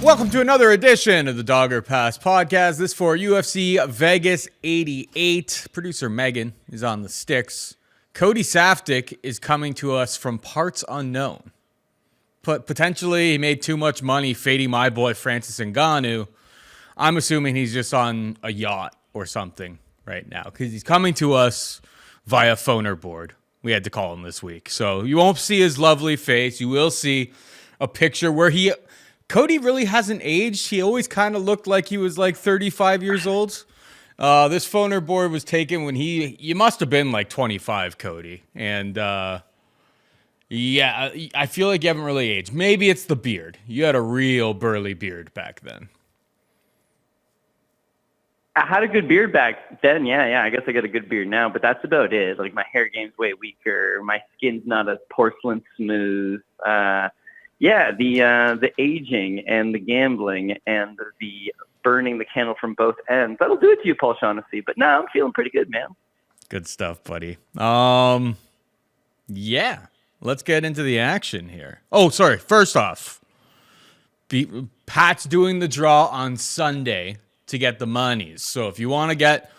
Welcome to another edition of the Dogger Pass podcast. This for UFC Vegas 88. Producer Megan is on the sticks. Cody Safdie is coming to us from parts unknown. But potentially he made too much money fading my boy Francis Ngannou. I'm assuming he's just on a yacht or something right now because he's coming to us via phoner board. We had to call him this week. So you won't see his lovely face. You will see a picture where Cody really hasn't aged. He always kind of looked like he was like 35 years old. This phoner board was taken when you must have been like 25, Cody. And yeah, I feel like you haven't really aged. Maybe it's the beard. You had a real burly beard back then. I had a good beard back then. Yeah. I guess I got a good beard now, but that's about it. Like my hair game's way weaker. My skin's not as porcelain smooth. Yeah, the aging and the gambling and the burning the candle from both ends. That'll do it to you, Paul Shaughnessy. But no, I'm feeling pretty good, man. Good stuff, buddy. Yeah, let's get into the action here. Oh, sorry. First off, Pat's doing the draw on Sunday to get the monies. So if you want to get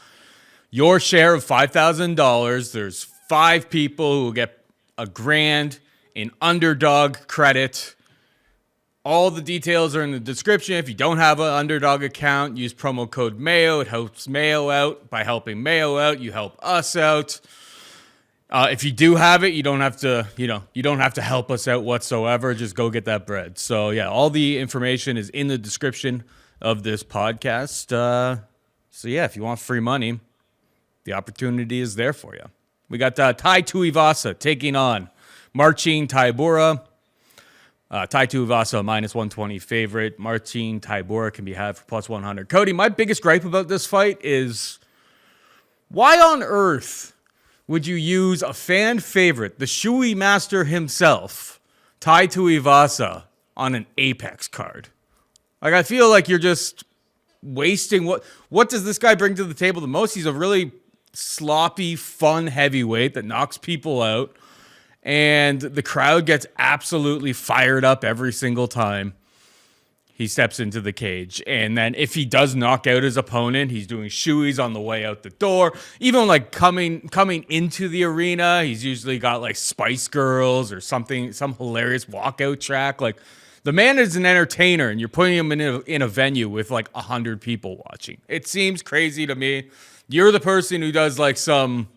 your share of $5,000, there's 5 people who will get $1,000 in underdog credit. All the details are in the description. If you don't have an underdog account, use promo code Mayo. It helps Mayo out. By helping Mayo out, you help us out. If you do have it, you don't have to help us out whatsoever. Just go get that bread. So yeah, all the information is in the description of this podcast. So yeah, if you want free money, the opportunity is there for you. We got Tuivasa taking on Marcin Tybura. Tuivasa, minus 120 favorite. Marcin Tybura can be had for plus 100. Cody, my biggest gripe about this fight is why on earth would you use a fan favorite, the Shoei master himself, Tuivasa, on an Apex card? Like, I feel like you're just wasting what does this guy bring to the table the most? He's a really sloppy, fun heavyweight that knocks people out. And the crowd gets absolutely fired up every single time he steps into the cage. And then if he does knock out his opponent, he's doing shoeies on the way out the door. Even like coming into the arena, he's usually got like Spice Girls or something, some hilarious walkout track. Like, the man is an entertainer, and you're putting him in a venue with like 100 people watching. It seems crazy to me. You're the person who does like some...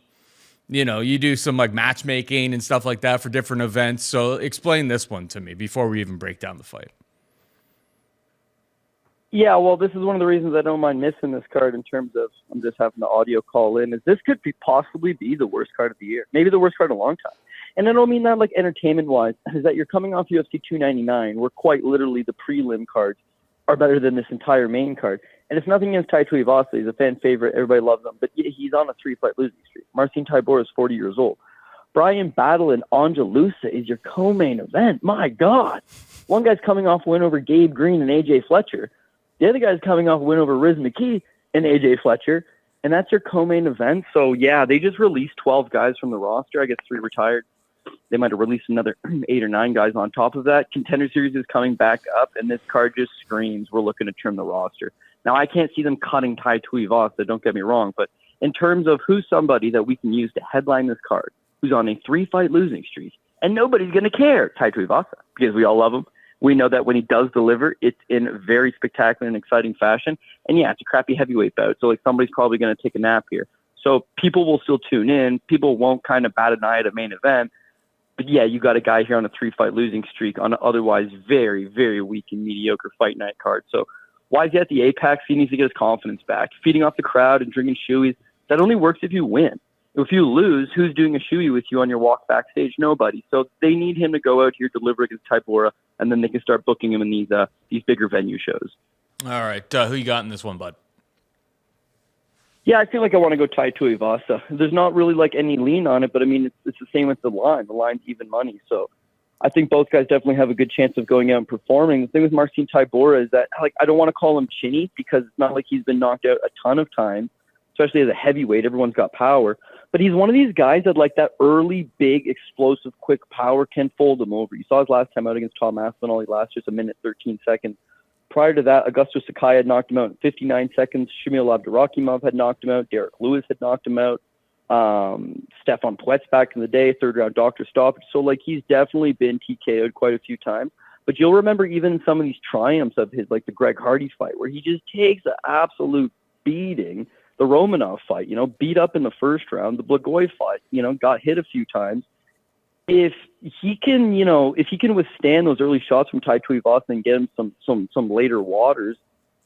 you do some like matchmaking and stuff like that for different events. So explain this one to me before we even break down the fight. Yeah, well, this is one of the reasons I don't mind missing this card in terms of I'm just having the audio call in. Is this could possibly be the worst card of the year, maybe the worst card in a long time. And I don't mean that like entertainment-wise. Is that you're coming off UFC 299, where quite literally the prelim cards are better than this entire main card. And it's nothing against Tuivasa. He's a fan favorite. Everybody loves him. But he's on a 3-fight losing streak. Marcin Tybura is 40 years old. Bryan battling Ange Loosa is your co-main event. My God. One guy's coming off a win over Gabe Green and AJ Fletcher. The other guy's coming off a win over Riz McKee and AJ Fletcher. And that's your co-main event. So, yeah, they just released 12 guys from the roster. I guess 3 retired. They might have released another 8 or 9 guys on top of that. Contender Series is coming back up, and this card just screams we're looking to trim the roster. Now, I can't see them cutting Tuivasa, don't get me wrong, but in terms of who's somebody that we can use to headline this card, who's on a 3-fight losing streak, and nobody's going to care, Tuivasa, because we all love him. We know that when he does deliver, it's in very spectacular and exciting fashion. And, yeah, it's a crappy heavyweight bout, so like somebody's probably going to take a nap here. So people will still tune in. People won't kind of bat an eye at a main event. But, yeah, you got a guy here on a 3-fight losing streak on an otherwise very, very weak and mediocre fight night card. So why is he at the Apex? He needs to get his confidence back. Feeding off the crowd and drinking shoeies, that only works if you win. If you lose, who's doing a shoey with you on your walk backstage? Nobody. So they need him to go out here, deliver against Tybura, and then they can start booking him in these bigger venue shows. All right. Who you got in this one, bud? Yeah, I feel like I want to go Tuivasa. There's not really like any lean on it, but I mean, it's the same with the line. The line's even money. So I think both guys definitely have a good chance of going out and performing. The thing with Marcin Tybura is that, like, I don't want to call him chinny because it's not like he's been knocked out a ton of times. especially as a heavyweight. Everyone's got power. But he's one of these guys that, like, that early, big, explosive, quick power can fold him over. You saw his last time out against Tom Aspinall last year, 1:13. Prior to that, Augusto Sakai had knocked him out in 59 seconds. Shamil Abdurakhimov had knocked him out. Derek Lewis had knocked him out. Stefan Poet's back in the day, third-round doctor stoppage. So, like, he's definitely been TKO'd quite a few times. But you'll remember even some of these triumphs of his, like the Greg Hardy fight, where he just takes an absolute beating. The Romanov fight, beat up in the first round. The Blagoy fight, got hit a few times. If he can withstand those early shots from Tai Tuivasa and get him some later waters,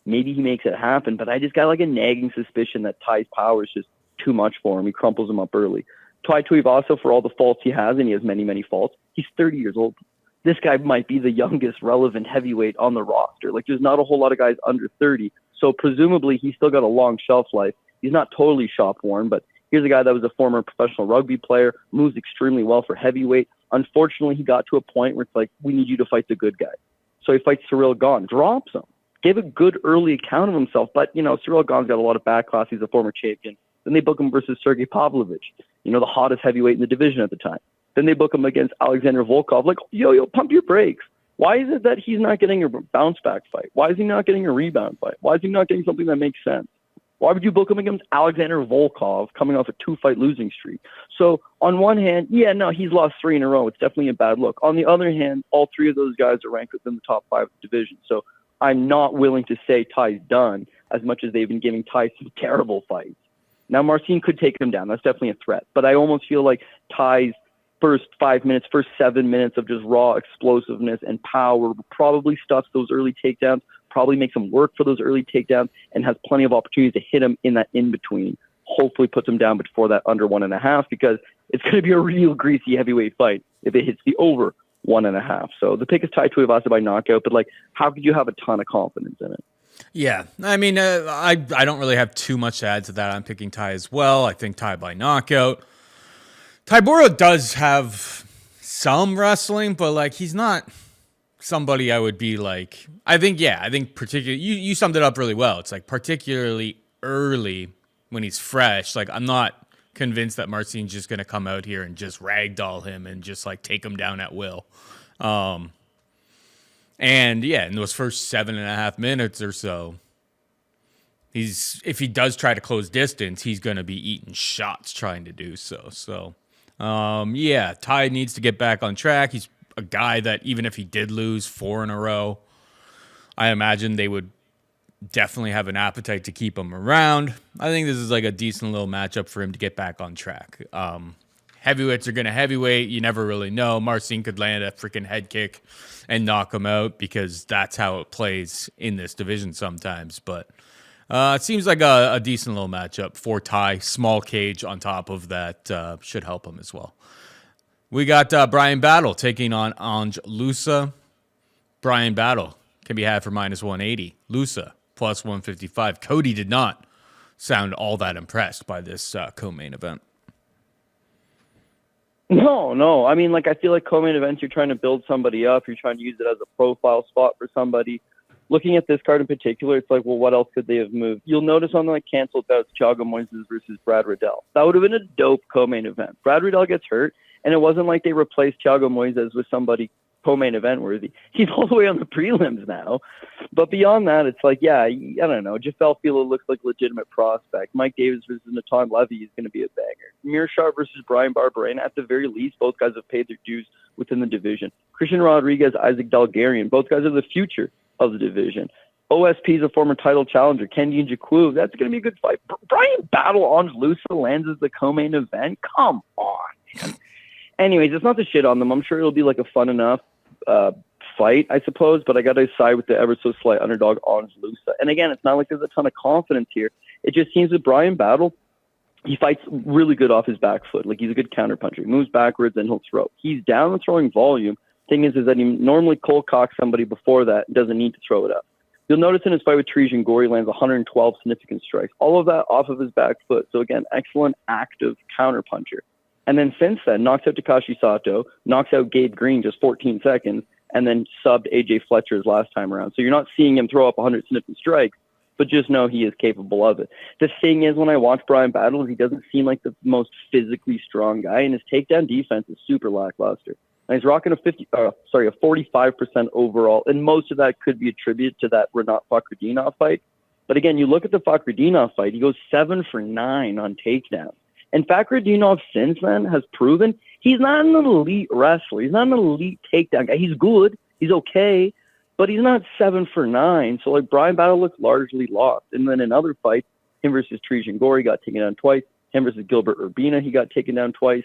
maybe he makes it happen. But I just got like a nagging suspicion that Tai's power is just too much for him. He crumples him up early. Tai Tuivasa, for all the faults he has, and he has many, many faults, he's 30 years old. This guy might be the youngest relevant heavyweight on the roster. Like, there's not a whole lot of guys under 30. So presumably he's still got a long shelf life. He's not totally shop worn, but here's a guy that was a former professional rugby player, moves extremely well for heavyweight. Unfortunately, he got to a point where it's like, we need you to fight the good guy. So he fights Cyril Gane, drops him, gave a good early account of himself. But, Cyril Gane's got a lot of backlash. He's a former champion. Then they book him versus Sergey Pavlovich, the hottest heavyweight in the division at the time. Then they book him against Alexander Volkov. Like, yo, pump your brakes. Why is it that he's not getting a bounce back fight? Why is he not getting a rebound fight? Why is he not getting something that makes sense? Why would you book him against Alexander Volkov coming off a 2-fight losing streak? So on one hand, he's lost 3 in a row. It's definitely a bad look. On the other hand, all 3 of those guys are ranked within the top 5 of the division. So I'm not willing to say Tai's done as much as they've been giving Tai some terrible fights. Now, Marcin could take him down. That's definitely a threat. But I almost feel like Tai's first 7 minutes of just raw explosiveness and power probably stuffs those early takedowns, probably makes him work for those early takedowns, and has plenty of opportunities to hit him in that in-between. Hopefully puts him down before that under 1.5, because it's going to be a real greasy heavyweight fight if it hits the over 1.5. So the pick is Tai Tuivasa by knockout, but, like, how could you have a ton of confidence in it? Yeah, I mean, I don't really have too much to add to that. I'm picking Tai as well. I think Tai by knockout. Tybura does have some wrestling, but, like, he's not somebody I would be like. I think particularly you summed it up really well. It's like particularly early when he's fresh. Like, I'm not convinced that Marcin's just going to come out here and just ragdoll him and just, like, take him down at will. And yeah, in those first 7.5 minutes or so, if he does try to close distance, he's going to be eating shots trying to do so. So, Tai needs to get back on track. He's a guy that, even if he did lose 4 in a row, I imagine they would definitely have an appetite to keep him around. I think this is like a decent little matchup for him to get back on track. Heavyweights are going to heavyweight. You never really know. Marcin could land a freaking head kick and knock him out, because that's how it plays in this division sometimes. But it seems like a decent little matchup for Tai. Small cage on top of that should help him as well. We got Bryan Battle taking on Ange Loosa. Bryan Battle can be had for -180. Loosa plus 155. Cody did not sound all that impressed by this co-main event. No. I mean, like, I feel like co-main events, you're trying to build somebody up. You're trying to use it as a profile spot for somebody. Looking at this card in particular, it's like, well, what else could they have moved? You'll notice on the, like, canceled bouts, Thiago Moises versus Brad Riddell. That would have been a dope co-main event. Brad Riddell gets hurt, and it wasn't like they replaced Thiago Moises with somebody co-main event worthy. He's all the way on the prelims now. But beyond that, it's like, I don't know. Jafel Filho looks like a legitimate prospect. Mike Davis versus Natan Levy is going to be a banger. Meerschaert versus Brian Barbarena, at the very least, both guys have paid their dues within the division. Christian Rodriguez, Isaac Dulgarian, both guys are the future of the division. OSP is a former title challenger. Kendi Nzechukwu, that's going to be a good fight. Bryan Battle on Loosa lands as the co-main event? Come on, man. Anyways, it's not to shit on them. I'm sure it'll be like a fun enough fight, I suppose, but I got to side with the ever so slight underdog on Loosa. And again, it's not like there's a ton of confidence here. It just seems with Bryan Battle, he fights really good off his back foot. Like, he's a good counterpuncher. He moves backwards and he'll throw. He's down and throwing volume. Thing is that he normally cold cocks somebody before that and doesn't need to throw it up. You'll notice in his fight with Trijan Gore, he lands 112 significant strikes. All of that off of his back foot. So again, excellent active counterpuncher. And then since then, knocks out Takashi Sato, knocks out Gabe Green just 14 seconds, and then subbed AJ Fletcher's last time around. So you're not seeing him throw up 100 significant strikes, but just know he is capable of it. The thing is, when I watch Bryan battle, he doesn't seem like the most physically strong guy, and his takedown defense is super lackluster. And he's rocking a 45% overall, and most of that could be attributed to that Renat Fakhretdinov fight. But again, you look at the Fakhretdinov fight, he goes 7 for 9 on takedowns. And Fakhretdinov since then has proven he's not an elite wrestler. He's not an elite takedown guy. He's good. He's okay. But he's not 7 for 9. So, like, Bryan battle looks largely lost. And then in other fights, him versus Trejan Gore, he got taken down twice. Him versus Gilbert Urbina, he got taken down twice.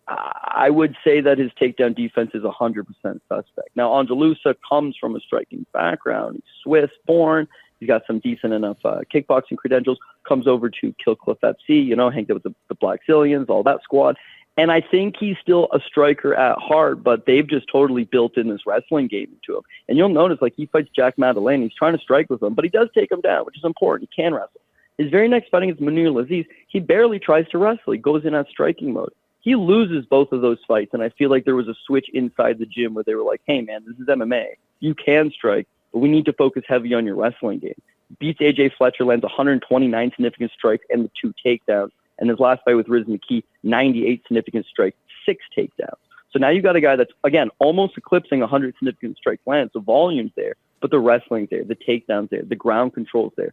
I would say that his takedown defense is 100% suspect. Now, Ange Loosa comes from a striking background. He's Swiss born. He's got some decent enough kickboxing credentials. Comes over to Killcliff FC, hanged out with the Black Zillions, all that squad. And I think he's still a striker at heart, but they've just totally built in this wrestling game into him. And you'll notice, like, he fights Jack Madeleine. He's trying to strike with him, but he does take him down, which is important. He can wrestle. His very next fight against Munir Laziz, he barely tries to wrestle. He goes in at striking mode. He loses both of those fights, and I feel like there was a switch inside the gym where they were like, hey, man, this is MMA. You can strike, but we need to focus heavy on your wrestling game. Beats A.J. Fletcher, lands 129 significant strikes and the 2 takedowns. And his last fight with Riz McKee, 98 significant strikes, 6 takedowns. So now you've got a guy that's, again, almost eclipsing 100 significant strikes landed. So volume's there, but the wrestling's there, the takedown's there, the ground control's there.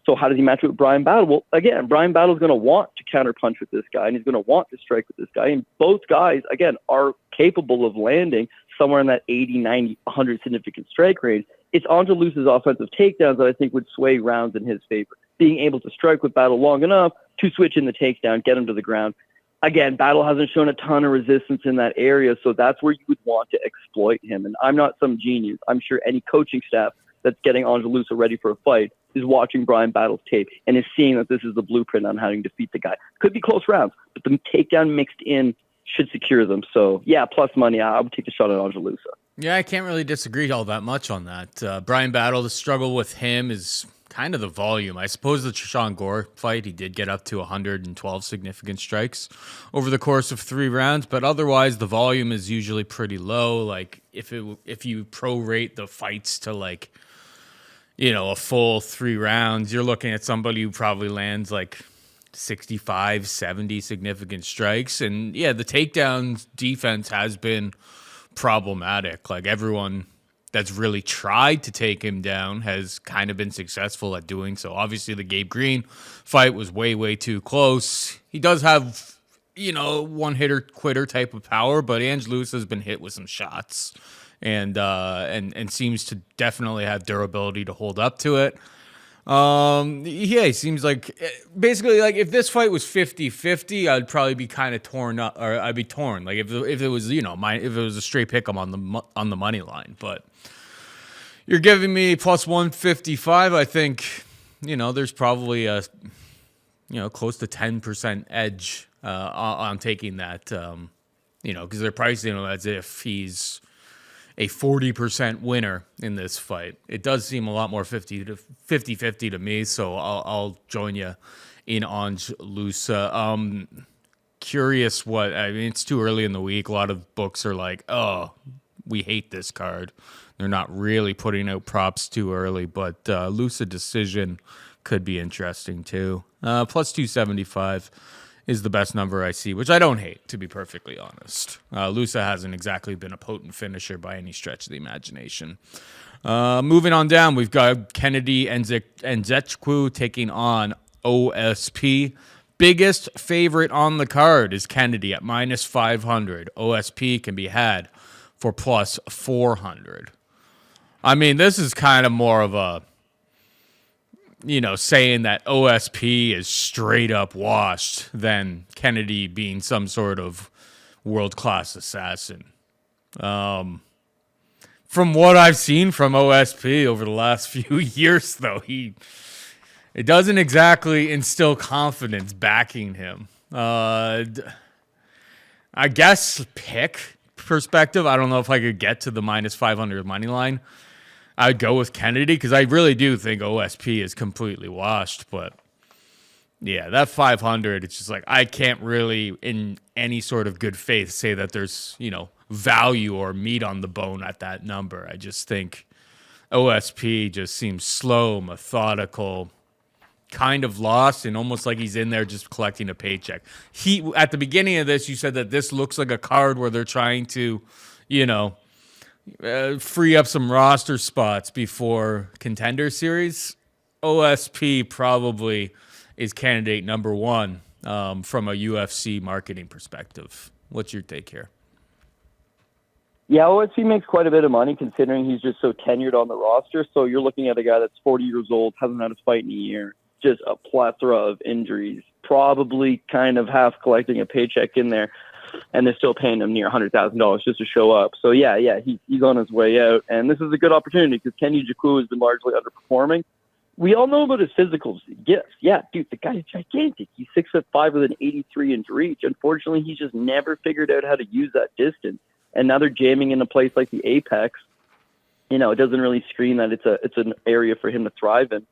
So how does he match it with Bryan battle? Well, again, Bryan battle's going to want to counterpunch with this guy, and he's going to want to strike with this guy. And both guys, again, are capable of landing somewhere in that 80, 90, 100 significant strike range. It's Ange Loosa's offensive takedowns that I think would sway rounds in his favor. Being able to strike with Battle long enough to switch in the takedown, get him to the ground. Again, Battle hasn't shown a ton of resistance in that area, so that's where you would want to exploit him. And I'm not some genius. I'm sure any coaching staff that's getting Ange Loosa ready for a fight is watching Bryan Battle's tape and is seeing that this is the blueprint on how to defeat the guy. Could be close rounds, but the takedown mixed in should secure them. So, yeah, plus money, I would take the shot at Ange Loosa. Yeah, I can't really disagree all that much on that. Bryan Battle, the struggle with him is kind of the volume. I suppose the Chaisson Gore fight, he did get up to 112 significant strikes over the course of 3 rounds, but otherwise the volume is usually pretty low. Like, if you prorate the fights to, like, a full 3 rounds, you're looking at somebody who probably lands like 65, 70 significant strikes. And yeah, the takedown defense has been problematic. Like, everyone that's really tried to take him down has kind of been successful at doing so. Obviously, the Gabe Green fight was way, way too close. He does have, one-hitter quitter type of power, but Ange Loosa has been hit with some shots and seems to definitely have durability to hold up to it. Yeah, he seems like, basically, like, if this fight was 50-50, I'd probably be kind of torn up, or I'd be torn. Like, if it was, if it was a straight pick, I'm on the money line. But you're giving me plus 155. I think, there's probably a, close to 10% edge on taking that, because they're pricing him as if he's a 40% winner in this fight. It does seem a lot more 50-50 to me, so I'll join you in Ange Loosa. Curious it's too early in the week. A lot of books are like, oh, we hate this card. They're not really putting out props too early, but Loosa decision could be interesting too. Plus 275 is the best number I see, which I don't hate, to be perfectly honest. Loosa hasn't exactly been a potent finisher by any stretch of the imagination. Moving on down, we've got Kennedy and Nzechukwu taking on OSP. Biggest favorite on the card is Kennedy at minus 500. OSP can be had for plus 400. I mean, this is kind of more of a, saying that OSP is straight up washed than Kennedy being some sort of world-class assassin. From what I've seen from OSP over the last few years, though, it doesn't exactly instill confidence backing him. I guess pick perspective, I don't know if I could get to the minus 500 money line. I'd go with Kennedy because I really do think OSP is completely washed. But yeah, that 500, it's just like I can't really, in any sort of good faith, say that there's, value or meat on the bone at that number. I just think OSP just seems slow, methodical, kind of lost, and almost like he's in there just collecting a paycheck. At the beginning of this, you said that this looks like a card where they're trying to, free up some roster spots before Contender Series. OSP probably is candidate number one from a UFC marketing perspective. What's your take here? Yeah, OSP makes quite a bit of money considering he's just so tenured on the roster. So you're looking at a guy that's 40 years old, hasn't had a fight in a year, just a plethora of injuries, probably kind of half collecting a paycheck in there, and they're still paying him near $100,000 just to show up. So yeah, he's on his way out, and this is a good opportunity because Nzechukwu has been largely underperforming. We all know about his physical gifts. Yeah, dude, the guy's gigantic. He's 6'5" with an 83 inch reach. Unfortunately, he's just never figured out how to use that distance. And now they're jamming in a place like the Apex. It doesn't really scream that it's an area for him to thrive in.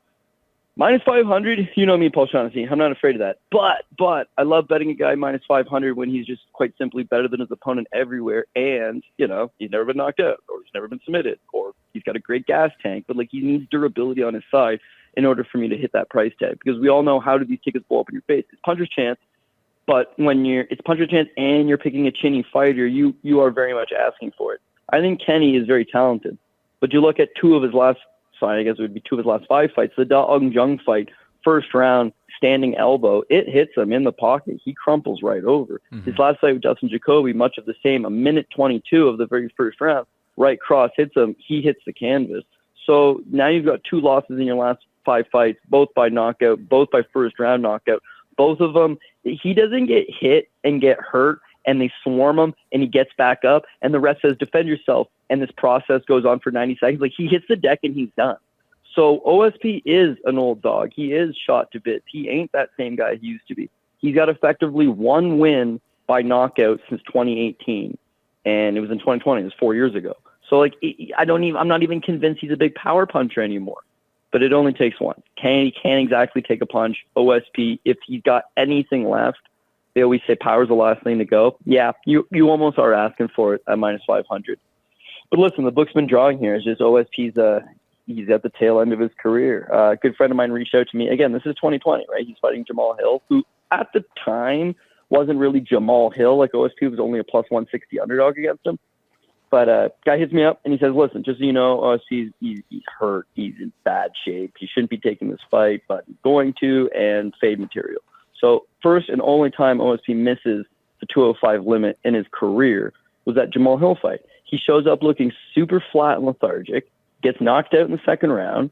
Minus 500, you know me, Paul Shaughnessy. I'm not afraid of that. But I love betting a guy minus 500 when he's just quite simply better than his opponent everywhere. And, he's never been knocked out or he's never been submitted or he's got a great gas tank. But, he needs durability on his side in order for me to hit that price tag. Because we all know how do these tickets blow up in your face. It's puncher's chance. But when it's puncher's chance and you're picking a chinny fighter, you are very much asking for it. I think Kenny is very talented. But you look at two of his last five fights. The Da Jung fight, first round, standing elbow, it hits him in the pocket. He crumples right over. Mm-hmm. His last fight with Dustin Jacoby, much of the same, a minute 22 of the very first round, right cross hits him. He hits the canvas. So now you've got two losses in your last 5 fights, both by knockout, both by first round knockout. Both of them, he doesn't get hit and get hurt, and they swarm him, and he gets back up, and the ref says, defend yourself, and this process goes on for 90 seconds. He hits the deck, and he's done. So OSP is an old dog. He is shot to bits. He ain't that same guy he used to be. He's got effectively one win by knockout since 2018, and it was in 2020. It was 4 years ago. So, I'm not even convinced he's a big power puncher anymore. But it only takes one. He can't exactly take a punch. OSP, if he's got anything left, they always say power's the last thing to go. Yeah, you almost are asking for it at minus 500. But listen, the book's been drawing here. It's just OSP's he's at the tail end of his career. A good friend of mine reached out to me. Again, this is 2020, right? He's fighting Jamal Hill, who at the time wasn't really Jamal Hill. OSP was only a plus 160 underdog against him. But guy hits me up and he says, listen, just so you know, OSP, he's hurt. He's in bad shape. He shouldn't be taking this fight, but he's going to, and fade material. So first and only time OSP misses the 205 limit in his career was that Jamal Hill fight. He shows up looking super flat and lethargic, gets knocked out in the second round.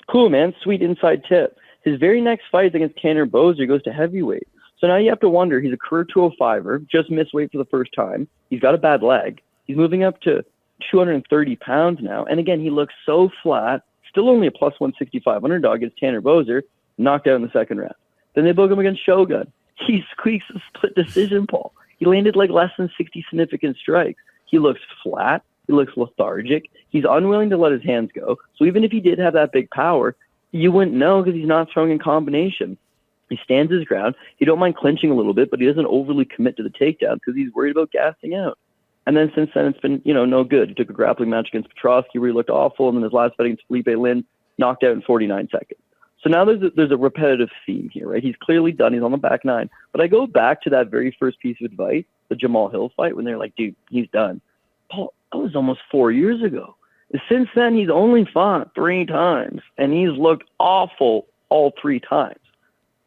Cool, man. Sweet inside tip. His very next fight is against Tanner Boser, goes to heavyweight. So now you have to wonder, he's a career 205er, just missed weight for the first time. He's got a bad leg. He's moving up to 230 pounds now. And again, he looks so flat, still only a plus 165 underdog against Tanner Boser, knocked out in the second round. Then they book him against Shogun. He squeaks a split decision, Paul. He landed less than 60 significant strikes. He looks flat. He looks lethargic. He's unwilling to let his hands go. So even if he did have that big power, you wouldn't know because he's not throwing in combination. He stands his ground. He don't mind clinching a little bit, but he doesn't overly commit to the takedown because he's worried about gassing out. And then since then, it's been, no good. He took a grappling match against Petrosky where he looked awful, and then his last fight against Felipe Lin, knocked out in 49 seconds. So now there's a repetitive theme here, right? He's clearly done. He's on the back nine. But I go back to that very first piece of advice, the Jamal Hill fight, when they're like, dude, he's done. Paul, that was almost 4 years ago. Since then, he's only fought 3 times, and he's looked awful all 3 times.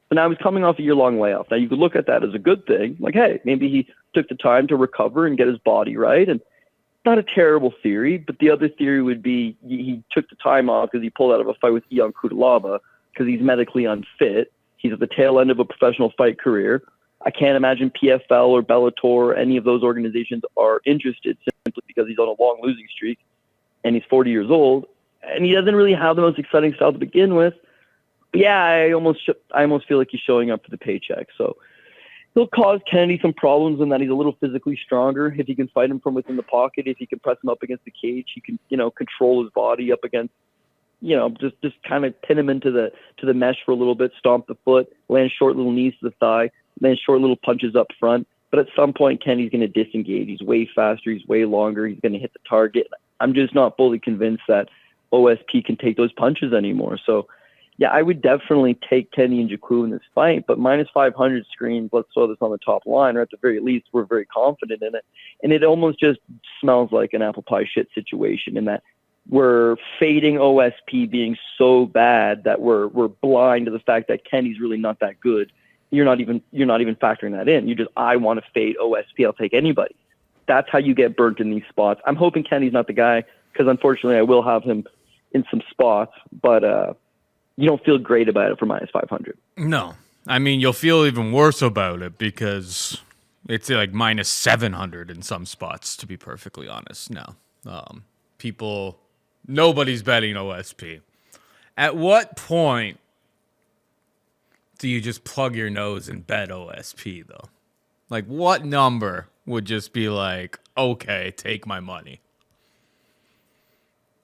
So now he's coming off a year-long layoff. Now, you could look at that as a good thing. Like, hey, maybe he took the time to recover and get his body right. And not a terrible theory, but the other theory would be he took the time off because he pulled out of a fight with Ion Cutelaba because he's medically unfit. He's at the tail end of a professional fight career. I can't imagine PFL or Bellator or any of those organizations are interested simply because he's on a long losing streak and he's 40 years old and he doesn't really have the most exciting style to begin with. But yeah, I almost feel like he's showing up for the paycheck. So he'll cause Kennedy some problems in that he's a little physically stronger. If he can fight him from within the pocket, if he can press him up against the cage, he can, control his body up against, just kind of pin him into the mesh for a little bit, stomp the foot, land short little knees to the thigh, land short little punches up front. But at some point, Kennedy's going to disengage. He's way faster. He's way longer. He's going to hit the target. I'm just not fully convinced that OSP can take those punches anymore. So, yeah, I would definitely take Kenny and Nzechukwu in this fight, but minus 500 screens, let's throw this on the top line, or at the very least, we're very confident in it. And it almost just smells like an apple pie shit situation in that we're fading OSP being so bad that we're blind to the fact that Kenny's really not that good. You're not even factoring that in. You just, I want to fade OSP. I'll take anybody. That's how you get burnt in these spots. I'm hoping Kenny's not the guy because unfortunately I will have him in some spots, but you don't feel great about it for minus 500. No. I mean, you'll feel even worse about it because it's like minus 700 in some spots, to be perfectly honest. No. Nobody's betting OSP. At what point do you just plug your nose and bet OSP, though? Like, what number would just be like, okay, take my money?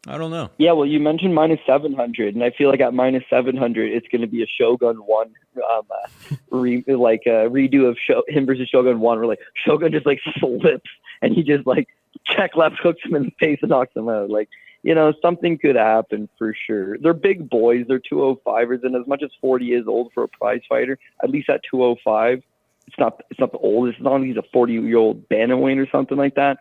I don't know. Yeah, well, you mentioned minus 700, and I feel like at minus 700, it's going to be a Shogun 1, redo of him versus Shogun 1, where like Shogun just like slips and he just like check left hooks him in the face and knocks him out. Like, something could happen for sure. They're big boys. They're 205ers, and as much as 40 is old for a prize fighter, at least at 205, it's not the oldest. It's not like he's a 40-year-old bantamweight or something like that.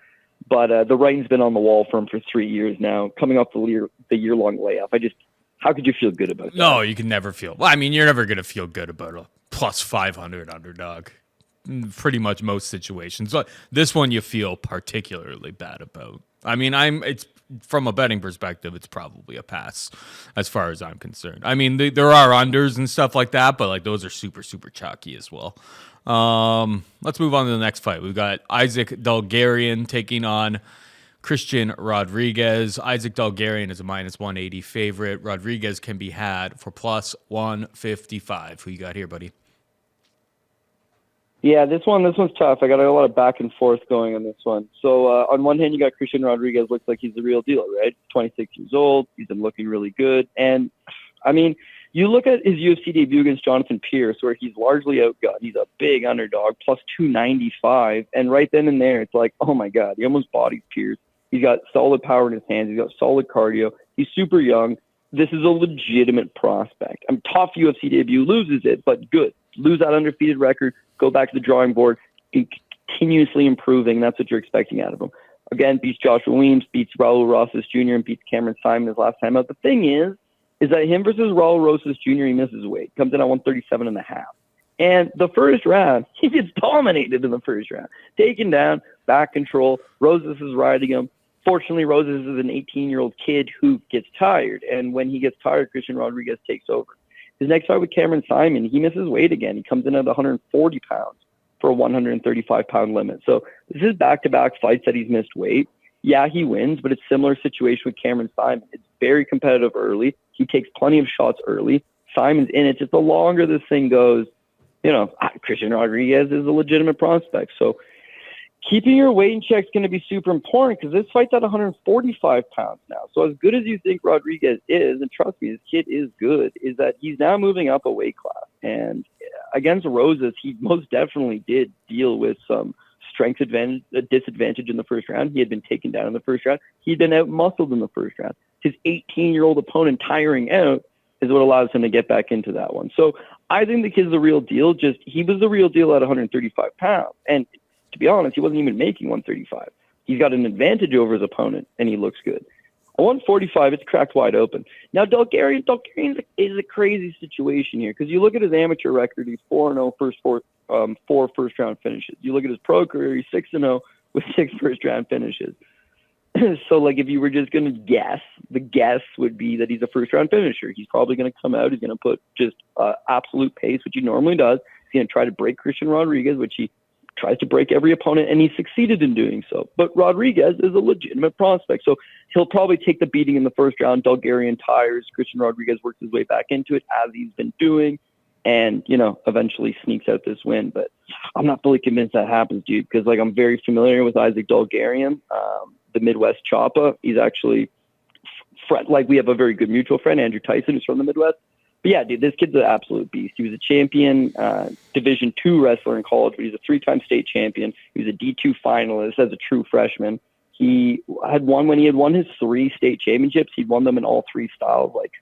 But the writing's been on the wall for him for 3 years now, coming off the year-long layoff. How could you feel good about that? No, you can never feel. Well, I mean, you're never going to feel good about a plus 500 underdog. Pretty much most situations. But this one you feel particularly bad about. I mean, it's from a betting perspective, it's probably a pass as far as I'm concerned. I mean, there are unders and stuff like that, but like those are super, super chalky as well. Let's move on to the next fight. We've got Isaac Dulgarian taking on Christian Rodriguez. Isaac Dulgarian is a minus 180 favorite. Rodriguez can be had for plus 155. Who you got here, buddy? Yeah, this one's tough. I got a lot of back and forth going on this one. So on one hand, you got Christian Rodriguez, looks like he's the real deal, right? 26 years old. He's been looking really good. And, I mean, you look at his UFC debut against Jonathan Pierce, where he's largely outgunned. He's a big underdog, plus 295. And right then and there, it's like, oh, my God, he almost bodies Pierce. He's got solid power in his hands. He's got solid cardio. He's super young. This is a legitimate prospect. Tough UFC debut, loses it, but good. Lose that undefeated record, go back to the drawing board, be continuously improving. That's what you're expecting out of him. Again, beats Joshua Weems, beats Raul Rosas Jr., and beats Cameron Simon his last time out. The thing is that him versus Raul Rosas Jr., he misses weight. Comes in at 137.5. And the first round, he gets dominated in the first round. Taken down, back control. Rosas is riding him. Fortunately, Rosas is an 18-year-old kid who gets tired. And when he gets tired, Christian Rodriguez takes over. His next fight with Cameron Simon, he misses weight again. He comes in at 140 pounds for a 135-pound limit. So this is back-to-back fights that he's missed weight. Yeah, he wins, but it's a similar situation with Cameron Simon. It's very competitive early. He takes plenty of shots early. Simon's in it. Just the longer this thing goes, Christian Rodriguez is a legitimate prospect. So keeping your weight in check is going to be super important because this fight's at 145 pounds now. So as good as you think Rodriguez is, and trust me, this kid is good, is that he's now moving up a weight class. And against Rosas, he most definitely did deal with some strength disadvantage in the first round. He had been taken down in the first round. He'd been out-muscled in the first round. His 18-year-old opponent tiring out is what allows him to get back into that one. So I think the kid's the real deal. He was the real deal at 135 pounds. And to be honest, he wasn't even making 135. He's got an advantage over his opponent, and he looks good. At 145, it's cracked wide open. Now, Dulgarian is a crazy situation here because you look at his amateur record, he's 4-0 four first-round finishes. You look at his pro career, he's 6-0 with 6 first-round finishes. So, like, if you were just going to guess, the guess would be that he's a first-round finisher. He's probably going to come out, he's going to put just absolute pace, which he normally does. He's going to try to break Christian Rodriguez, which he tries to break every opponent, and he succeeded in doing so. But Rodriguez is a legitimate prospect, so he'll probably take the beating in the first round. Dulgarian tires. Christian Rodriguez works his way back into it, as he's been doing, and, eventually sneaks out this win. But I'm not fully convinced that happens, dude, because, like, I'm very familiar with Isaac Dulgarian, the Midwest Choppa. He's actually, we have a very good mutual friend, Andrew Tyson, who's from the Midwest. But yeah, dude, this kid's an absolute beast. He was a champion, Division II wrestler in college, but he's a 3-time state champion. He was a D2 finalist as a true freshman. He had won when he had won his 3 state championships. He'd won them in all 3 styles, like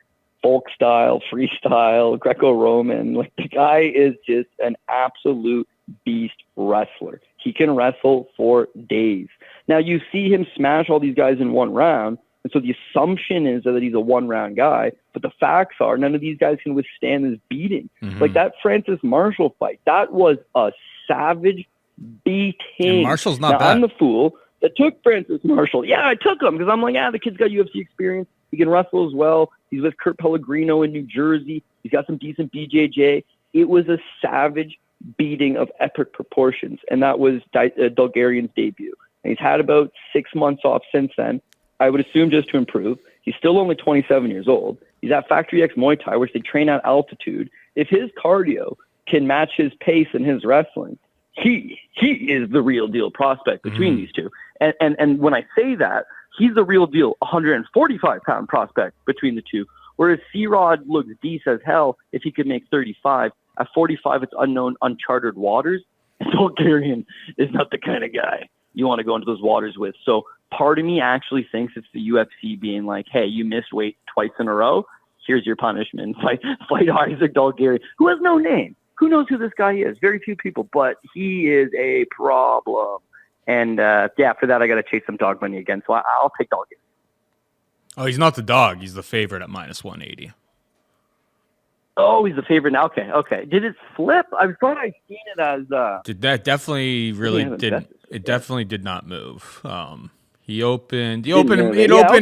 folk style, freestyle, Greco-Roman. Like, the guy is just an absolute beast wrestler. He can wrestle for days. Now, you see him smash all these guys in one round, and so the assumption is that he's a one-round guy, but the facts are none of these guys can withstand this beating. Like, that Francis Marshall fight, that was a savage beating. And Marshall's not bad. I'm the fool that took Francis Marshall. Yeah, I took him because I'm like, the kid's got UFC experience. He can wrestle as well. He's with Kurt Pellegrino in New Jersey. He's got some decent BJJ. It was a savage beating of epic proportions, and that was Dulgarian's debut. And he's had about 6 months off since then. I would assume just to improve. He's still only 27 years old. He's at Factory X Muay Thai, which they train at altitude. If his cardio can match his pace and his wrestling, he is the real deal prospect between these two. And when I say that, he's the real deal 145-pound prospect between the two. Whereas C-Rod looks decent as hell if he could make 35. At 45, it's unknown, uncharted waters. And Bulgarian is not the kind of guy you want to go into those waters with. So part of me actually thinks it's the UFC being like, hey, you missed weight twice in a row. Here's your punishment. Fight Isaac Dulgarian, who has no name. Who knows who this guy is? Very few people, but he is a problem. And, for that, I got to chase some dog money again. So I'll take Dulgarian. Oh, he's not the dog. He's the favorite at minus 180. Oh, he's the favorite now. Okay. Did it flip? I thought I seen it as. That definitely really didn't. It definitely did not move. It opened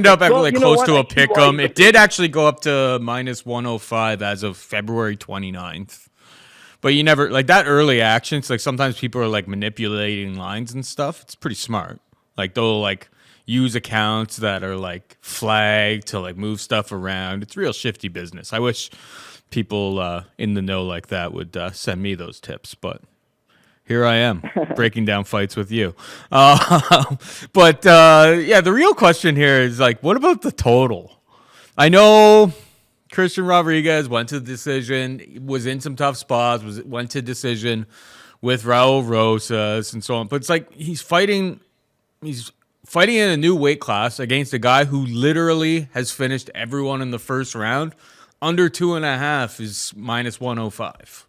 up actually close to a pick'em. It did actually go up to minus 105 as of February 29th. But you never like that early action. It's like sometimes people are like manipulating lines and stuff. It's pretty smart. Like they'll like use accounts that are like flagged to like move stuff around. It's real shifty business. I wish people in the know like that would send me those tips, but here I am breaking down fights with you. But the real question here is like, what about the total? I know Christian Rodriguez went to decision, was in some tough spots, went to decision with Raul Rosas and so on. But it's like he's fighting in a new weight class against a guy who literally has finished everyone in the first round. Under 2.5 is minus 105.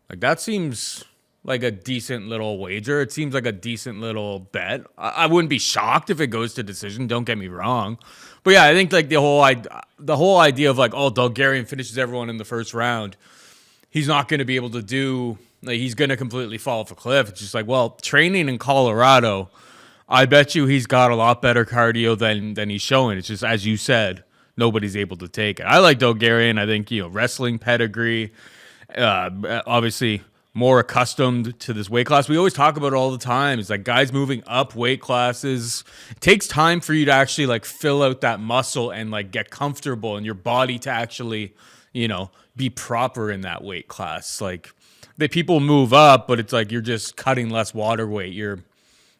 Like that seems like a decent little wager. It seems like a decent little bet. I wouldn't be shocked if it goes to decision. Don't get me wrong. But yeah, I think like the whole idea of like, oh, Dulgarian finishes everyone in the first round. He's not going to be able to do, like, he's going to completely fall off a cliff. It's just like, well, training in Colorado, I bet you he's got a lot better cardio than he's showing. It's just, as you said, nobody's able to take it. I like Dulgarian. I think, wrestling pedigree, obviously more accustomed to this weight class. We always talk about it all the time. It's like guys moving up weight classes. It takes time for you to actually like fill out that muscle and like get comfortable in your body to actually, be proper in that weight class. Like the people move up, but it's like you're just cutting less water weight. You're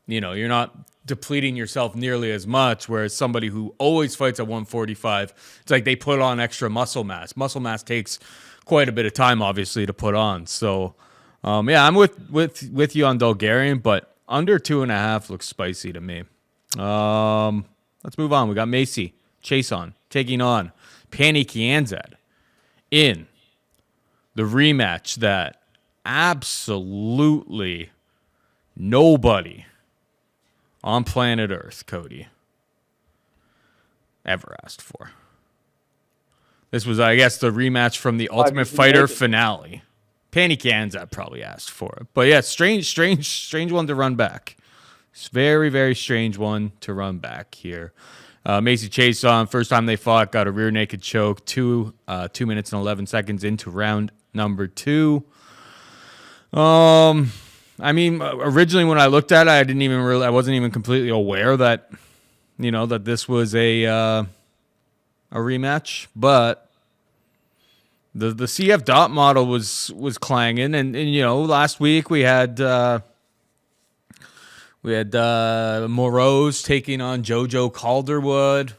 not depleting yourself nearly as much, whereas somebody who always fights at 145, it's like they put on extra muscle mass. Muscle mass takes quite a bit of time, obviously, to put on. So, I'm with you on Dulgarian, but under 2.5 looks spicy to me. Let's move on. We got Macy, Chaisson taking on Pannie Kianzad in the rematch that absolutely nobody on planet Earth, Cody, ever asked for. This was, I guess, the rematch from the Ultimate Fighter finale. Pannie Kianzad probably asked for it. But yeah, strange one to run back. It's very, very strange one to run back here. Macy Chaisson, first time they fought, got a rear naked choke 2 minutes and 11 seconds into round number 2. Originally when I looked at it, I wasn't even completely aware that, that this was a rematch. But the CF dot model was clanging, and last week we had Moroz taking on JoJo Calderwood.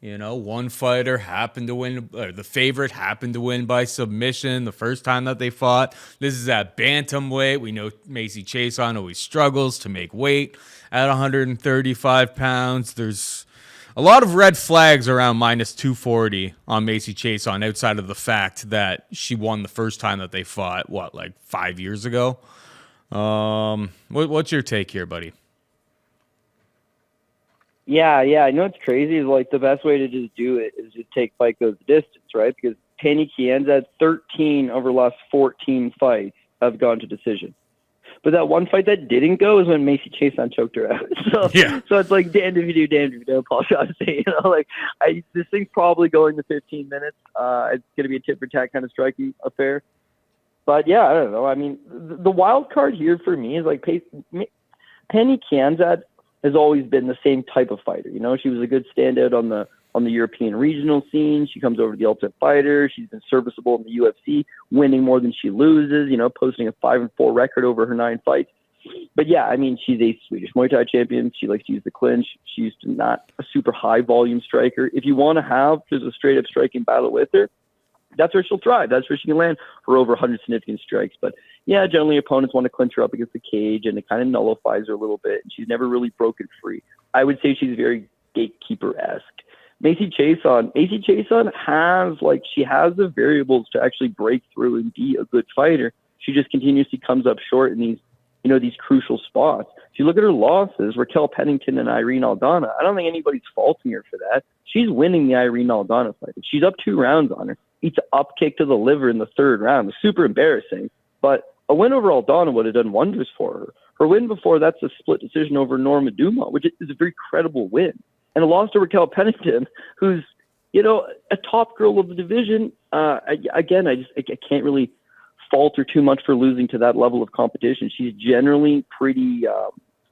You know, one fighter happened to win, or the favorite happened to win by submission the first time that they fought. This is at bantamweight. We know Macy Chaisson always struggles to make weight at 135 pounds. There's a lot of red flags around minus 240 on Macy Chaisson outside of the fact that she won the first time that they fought, like 5 years ago? What's your take here, buddy? Yeah. I know it's crazy. Is like the best way to just do it is just take fight goes the distance, right? Because Pannie Kianzad, 13 over the last 14 fights have gone to decision. But that one fight that didn't go is when Macy Chaisson choked her out. So it's like damned if you do, damned if you don't. Paul Shaughnessy, this thing's probably going to 15 minutes. It's going to be a tit for tat kind of striking affair. But yeah, I don't know. I mean, the wild card here for me is like Pannie Kianzad has always been the same type of fighter. You know, she was a good standout on the European regional scene. She comes over to the Ultimate Fighter. She's been serviceable in the UFC, winning more than she loses, you know, posting a 5-4 record over her 9 fights. But yeah, I mean, she's a Swedish Muay Thai champion. She likes to use the clinch. She's not a super high volume striker. If you want to have just a straight up striking battle with her, that's where she'll thrive. That's where she can land for over 100 significant strikes. But yeah, generally opponents want to clinch her up against the cage, and it kind of nullifies her a little bit. And she's never really broken free. I would say she's very gatekeeper-esque. Macy Chaisson has the variables to actually break through and be a good fighter. She just continuously comes up short in these crucial spots. If you look at her losses, Raquel Pennington and Irene Aldana, I don't think anybody's faulting her for that. She's winning the Irene Aldana fight. She's up 2 rounds on her. Eats an up kick to the liver in the 3rd round. It's super embarrassing. But a win over Aldana would have done wonders for her. Her win before that's a split decision over Norma Dumont, which is a very credible win. And a loss to Raquel Pennington, who's, you know, a top girl of the division. I can't really fault her too much for losing to that level of competition. She's generally pretty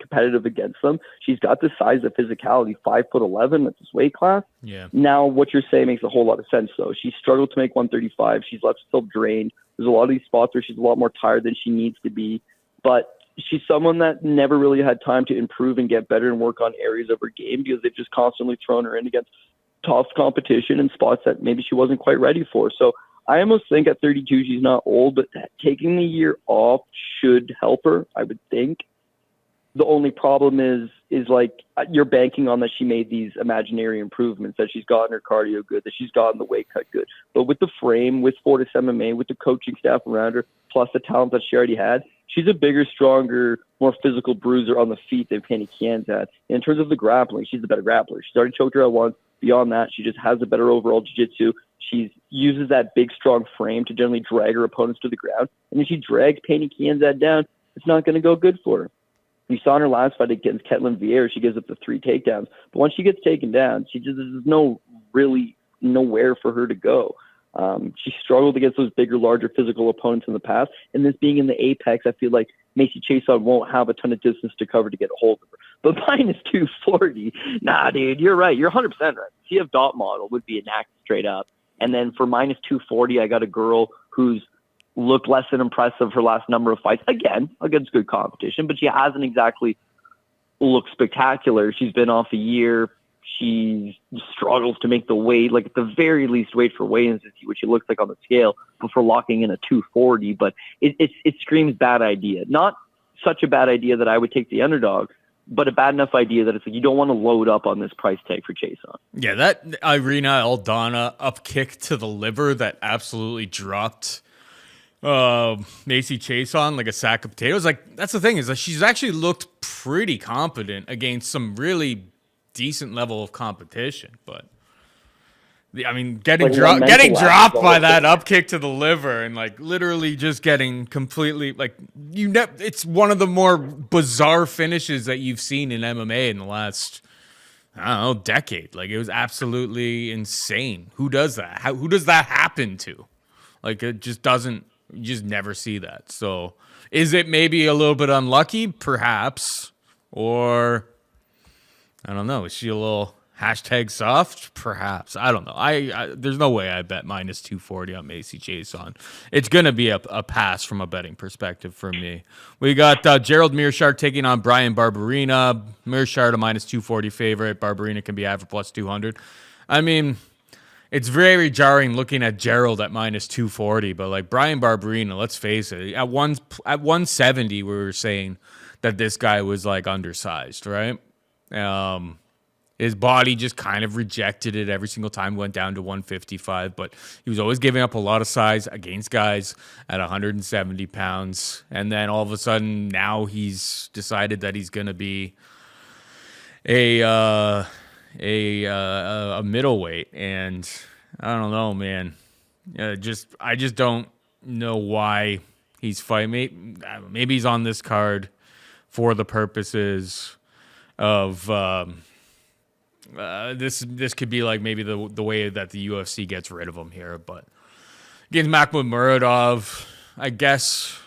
competitive against them. She's got the size of physicality, 5'11" at this weight class. Yeah. Now, what you're saying makes a whole lot of sense, though. She struggled to make 135. She's left herself drained. There's a lot of these spots where she's a lot more tired than she needs to be. But she's someone that never really had time to improve and get better and work on areas of her game because they've just constantly thrown her in against tough competition and spots that maybe she wasn't quite ready for. So I almost think at 32 she's not old, but taking the year off should help her, I would think. The only problem is like you're banking on that she made these imaginary improvements, that she's gotten her cardio good, that she's gotten the weight cut good. But with the frame, with Fortis MMA, with the coaching staff around her, plus the talent that she already had, she's a bigger, stronger, more physical bruiser on the feet than Pannie Kianzad. In terms of the grappling, she's the better grappler. She's already choked her out once. Beyond that, she just has a better overall jiu-jitsu. She uses that big, strong frame to generally drag her opponents to the ground. And if she drags Pannie Kianzad down, it's not going to go good for her. You saw in her last fight against Ketlin Vieira, she gives up the 3 takedowns. But once she gets taken down, there's nowhere for her to go. She struggled against those bigger, larger physical opponents in the past. And this being in the apex, I feel like Macy Chaisson won't have a ton of distance to cover to get a hold of her. But minus 240, nah, dude, you're right. You're 100% right. CF dot model would be an act straight up. And then for minus 240, I got a girl who's looked less than impressive her last number of fights. Again, against good competition, but she hasn't exactly looked spectacular. She's been off a year. She struggles to make the weight, like at the very least wait for weigh-ins to see what she looks like on the scale before locking in a 240. But it screams bad idea. Not such a bad idea that I would take the underdog, but a bad enough idea that it's like you don't want to load up on this price tag for Chaisson. Yeah, that Irina Aldana up kick to the liver that absolutely dropped Macy Chaisson like a sack of potatoes. Like, that's the thing, is that she's actually looked pretty competent against some really decent level of competition. But I mean, getting dropped by that up kick to the liver and like literally just getting completely like it's one of the more bizarre finishes that you've seen in MMA in the last, I don't know, decade. Like, it was absolutely insane. Who does that? Who does that happen to? Like, it just doesn't. You just never see that. So is it maybe a little bit unlucky? Perhaps. Or, I don't know. Is she a little hashtag soft? Perhaps. I don't know. I there's no way I bet minus 240 on Macy Chaisson. It's going to be a pass from a betting perspective for me. We got Gerald Meerschaert taking on Bryan Barbarena. Meerschaert a minus 240 favorite. Barbarena can be at for plus 200. I mean, it's very jarring looking at Gerald at minus 240, but like Bryan Barbarena, let's face it, at 170, we were saying that this guy was like undersized, right? His body just kind of rejected it every single time, went down to 155, but he was always giving up a lot of size against guys at 170 pounds. And then all of a sudden, now he's decided that he's going to be a middleweight. And I don't know, man. I just don't know why he's fighting. Maybe he's on this card for the purposes of this could be like maybe the way that the UFC gets rid of him here. But against Makhmudmuradov, I guess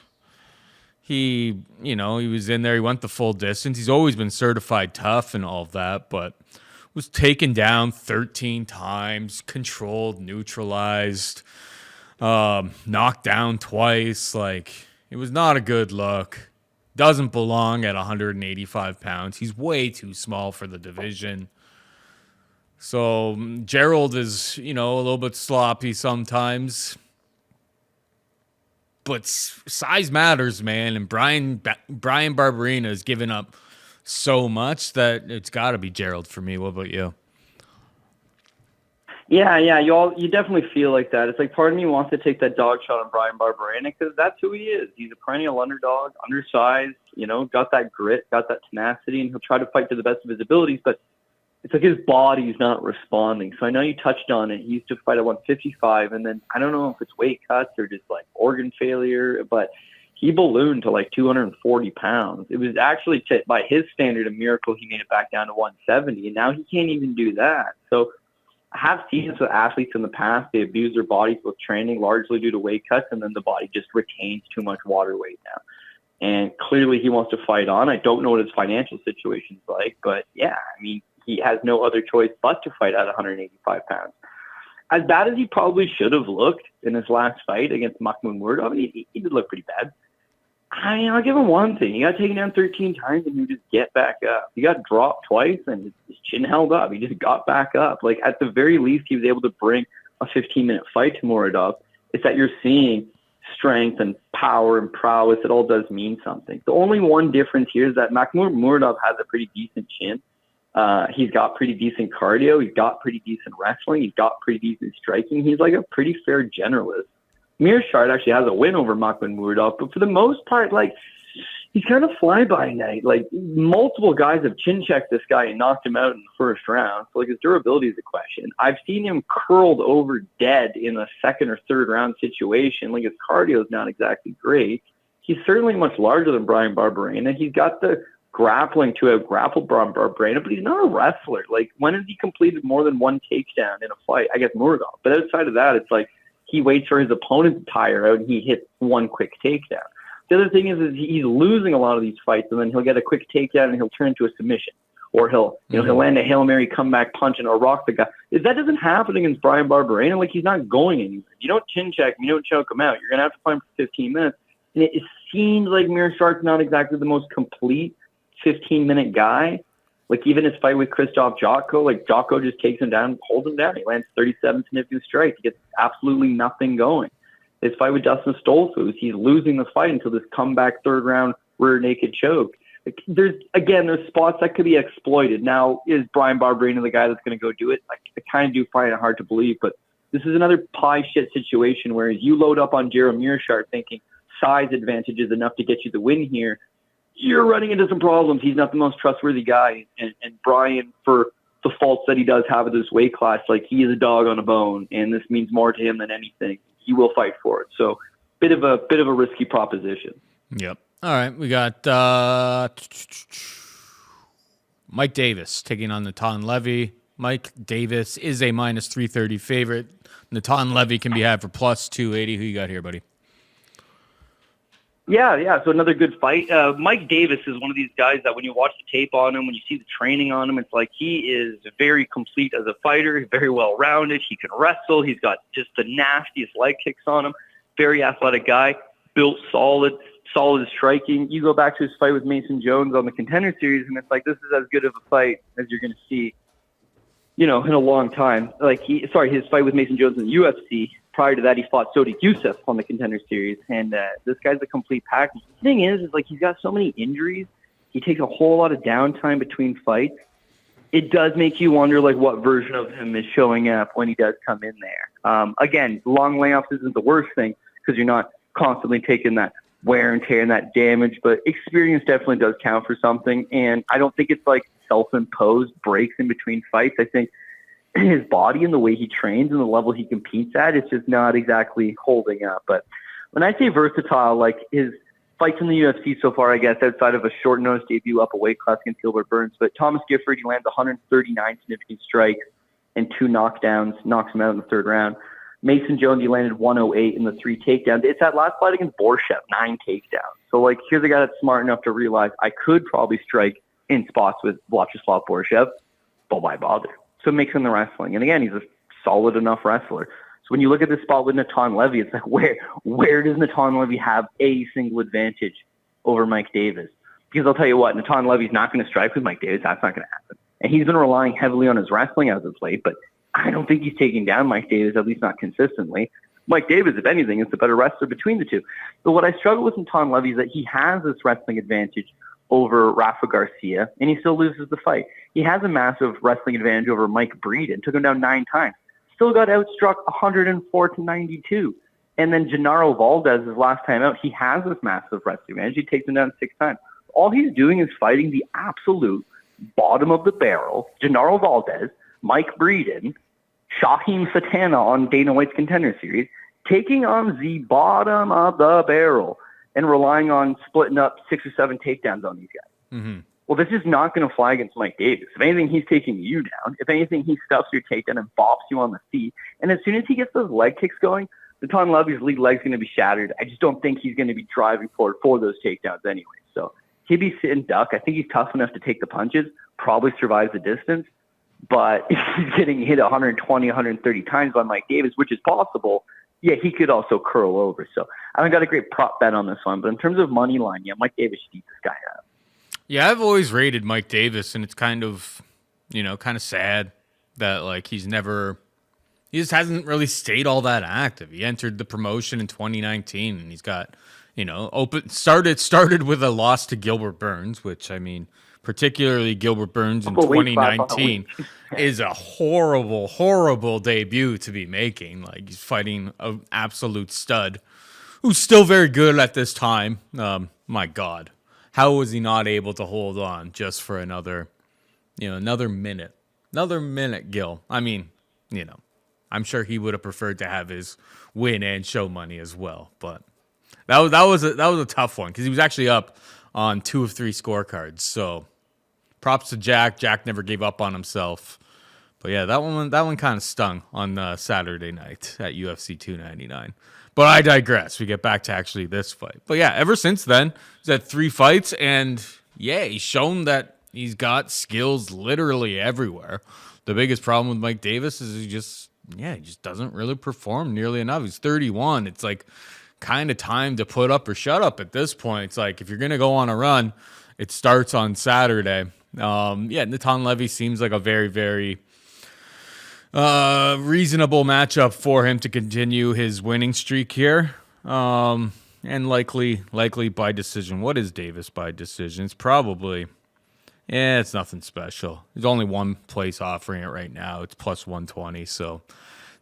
he was in there. He went the full distance. He's always been certified tough and all of that, but was taken down 13 times, controlled, neutralized, knocked down twice. Like, it was not a good look. Doesn't belong at 185 pounds. He's way too small for the division. So Gerald is, a little bit sloppy sometimes. But size matters, man. And Bryan Barbarena has given up so much that it's got to be Gerald for me. What about you? Yeah, you definitely feel like that. It's like part of me wants to take that dog shot on Bryan Barbarena because that's who he is. He's a perennial underdog, undersized, got that grit, got that tenacity, and he'll try to fight to the best of his abilities, but it's like his body's not responding. So I know you touched on it. He used to fight at 155, and then I don't know if it's weight cuts or just like organ failure, but he ballooned to like 240 pounds. It was actually, by his standard, a miracle he made it back down to 170, and now he can't even do that. So I have seen this with athletes in the past. They abuse their bodies with training largely due to weight cuts, and then the body just retains too much water weight now. And clearly he wants to fight on. I don't know what his financial situation's like, but yeah, I mean, he has no other choice but to fight at 185 pounds. As bad as he probably should have looked in his last fight against Makhmudmuradov, I mean, he did look pretty bad. I'll give him one thing. He got taken down 13 times, and he would just get back up. He got dropped twice, and his chin held up. He just got back up. Like, at the very least, he was able to bring a 15-minute fight to Muradov. It's that you're seeing strength and power and prowess. It all does mean something. The only one difference here is that Muradov has a pretty decent chin. He's got pretty decent cardio. He's got pretty decent wrestling. He's got pretty decent striking. He's like a pretty fair generalist. Meerschaert actually has a win over Makhmudmuradov, but for the most part, like, he's kind of fly-by-night. Like, multiple guys have chin-checked this guy and knocked him out in the first round. So, like, his durability is a question. I've seen him curled over dead in a second or third round situation. Like, his cardio is not exactly great. He's certainly much larger than Bryan Barbarena. He's got the grappling to have grappled Barbarena, but he's not a wrestler. Like, when has he completed more than one takedown in a fight? I guess Muradov. But outside of that, it's like, he waits for his opponent to tire out, and he hits one quick takedown. The other thing is he's losing a lot of these fights, and then he'll get a quick takedown, and he'll turn into a submission. Or he'll land a Hail Mary comeback punch and rock the guy. If that doesn't happen against Bryan Barbarena, like, he's not going anywhere. You don't chin check him, you don't choke him out. You're going to have to fight him for 15 minutes. And it seems like Meerschaert's not exactly the most complete 15-minute guy. Like, even his fight with Krzysztof Jotko, like, Jotko just takes him down, holds him down. He lands 37 significant strikes. He gets absolutely nothing going. His fight with Dustin Stoltzfus, he's losing the fight until this comeback third-round rear naked choke. Like, there's spots that could be exploited. Now, is Bryan Barbarena the guy that's going to go do it? I kind of do find it hard to believe, but this is another pie shit situation where you load up on Gerald Meerschaert thinking size advantage is enough to get you the win here. You're running into some problems. He's not the most trustworthy guy. And Bryan, for the faults that he does have at this weight class, like, he is a dog on a bone, and this means more to him than anything. He will fight for it. So bit of a risky proposition. Yep. All right. We got Mike Davis taking on Natan Levy. Mike Davis is a minus 330 favorite. Natan Levy can be had for plus 280. Who you got here, buddy? Yeah. So another good fight. Mike Davis is one of these guys that when you watch the tape on him, when you see the training on him, it's like he is very complete as a fighter. He's very well-rounded. He can wrestle. He's got just the nastiest leg kicks on him. Very athletic guy. Built solid striking. You go back to his fight with Mason Jones on the Contender Series, and it's like, this is as good of a fight as you're going to see. in a long time. Like his fight with Mason Jones in the UFC. Prior to that, he fought Sodiq Yusuff on the Contender Series, and this guy's a complete package. The thing is like he's got so many injuries. He takes a whole lot of downtime between fights. It does make you wonder, like, what version of him is showing up when he does come in there. Again, long layoffs isn't the worst thing because you're not constantly taking that wear and tear and that damage, but experience definitely does count for something, and I don't think it's, like, self-imposed breaks in between fights. I think his body and the way he trains and the level he competes at, it's just not exactly holding up. But when I say versatile, like, his fights in the UFC so far, I guess, outside of a short notice debut up a weight class against Gilbert Burns. But Thomas Gifford, he lands 139 significant strikes and 2 knockdowns, knocks him out in the third round. Mason Jones, he landed 108 in the 3 takedowns. It's that last fight against Borshev, 9 takedowns. So, like, here's a guy that's smart enough to realize I could probably strike in spots with Vyacheslav Borshev, but why bother? So it makes him the wrestling. And again, he's a solid enough wrestler. So when you look at this spot with Natan Levy, it's like, where does Natan Levy have a single advantage over Mike Davis? Because I'll tell you what, Natan Levy's not going to strike with Mike Davis. That's not going to happen. And he's been relying heavily on his wrestling as of late, but I don't think he's taking down Mike Davis, at least not consistently. Mike Davis, if anything, is the better wrestler between the two. But what I struggle with Natan Levy is that he has this wrestling advantage over Rafa Garcia, and he still loses the fight. He has a massive wrestling advantage over Mike Breeden, took him down 9 times. Still got outstruck 104-92. And then Gennaro Valdez, his last time out, he has this massive wrestling advantage. He takes him down 6 times. All he's doing is fighting the absolute bottom of the barrel, Gennaro Valdez, Mike Breeden, Shaheem Satana on Dana White's Contender Series, taking on the bottom of the barrel and relying on splitting up 6 or 7 takedowns on these guys. Mm-hmm. Well, this is not going to fly against Mike Davis. If anything, he's taking you down. If anything, he stuffs your takedown and bops you on the feet. And as soon as he gets those leg kicks going, Natan Levy's lead leg's going to be shattered. I just don't think he's going to be driving forward for those takedowns anyway. So he'd be sit and duck. I think he's tough enough to take the punches, probably survives the distance. But if he's getting hit 120, 130 times by Mike Davis, which is possible, yeah, he could also curl over. So I haven't got a great prop bet on this one. But in terms of money line, yeah, Mike Davis should eat this guy up. Yeah, I've always rated Mike Davis, and it's kind of sad that, like, he just hasn't really stayed all that active. He entered the promotion in 2019, and he's got, started with a loss to Gilbert Burns, which, I mean, particularly Gilbert Burns in 2019 is a horrible, horrible debut to be making. Like, he's fighting an absolute stud who's still very good at this time. My God. How was he not able to hold on just for another minute? Another minute, Gil. I mean, I'm sure he would have preferred to have his win and show money as well. But that was a tough one because he was actually up on 2 of 3 scorecards. So props to Jack. Jack never gave up on himself. But yeah, that one kind of stung on Saturday night at UFC 299. But I digress. We get back to actually this fight. But yeah, ever since then, he's had 3 fights, and yeah, he's shown that he's got skills literally everywhere. The biggest problem with Mike Davis is he just doesn't really perform nearly enough. He's 31. It's like kind of time to put up or shut up at this point. It's like if you're gonna go on a run, it starts on Saturday. Natan Levy seems like a very, very reasonable matchup for him to continue his winning streak here. And likely by decision. What is Davis by decision? It's probably, it's nothing special. There's only one place offering it right now. It's plus 120. So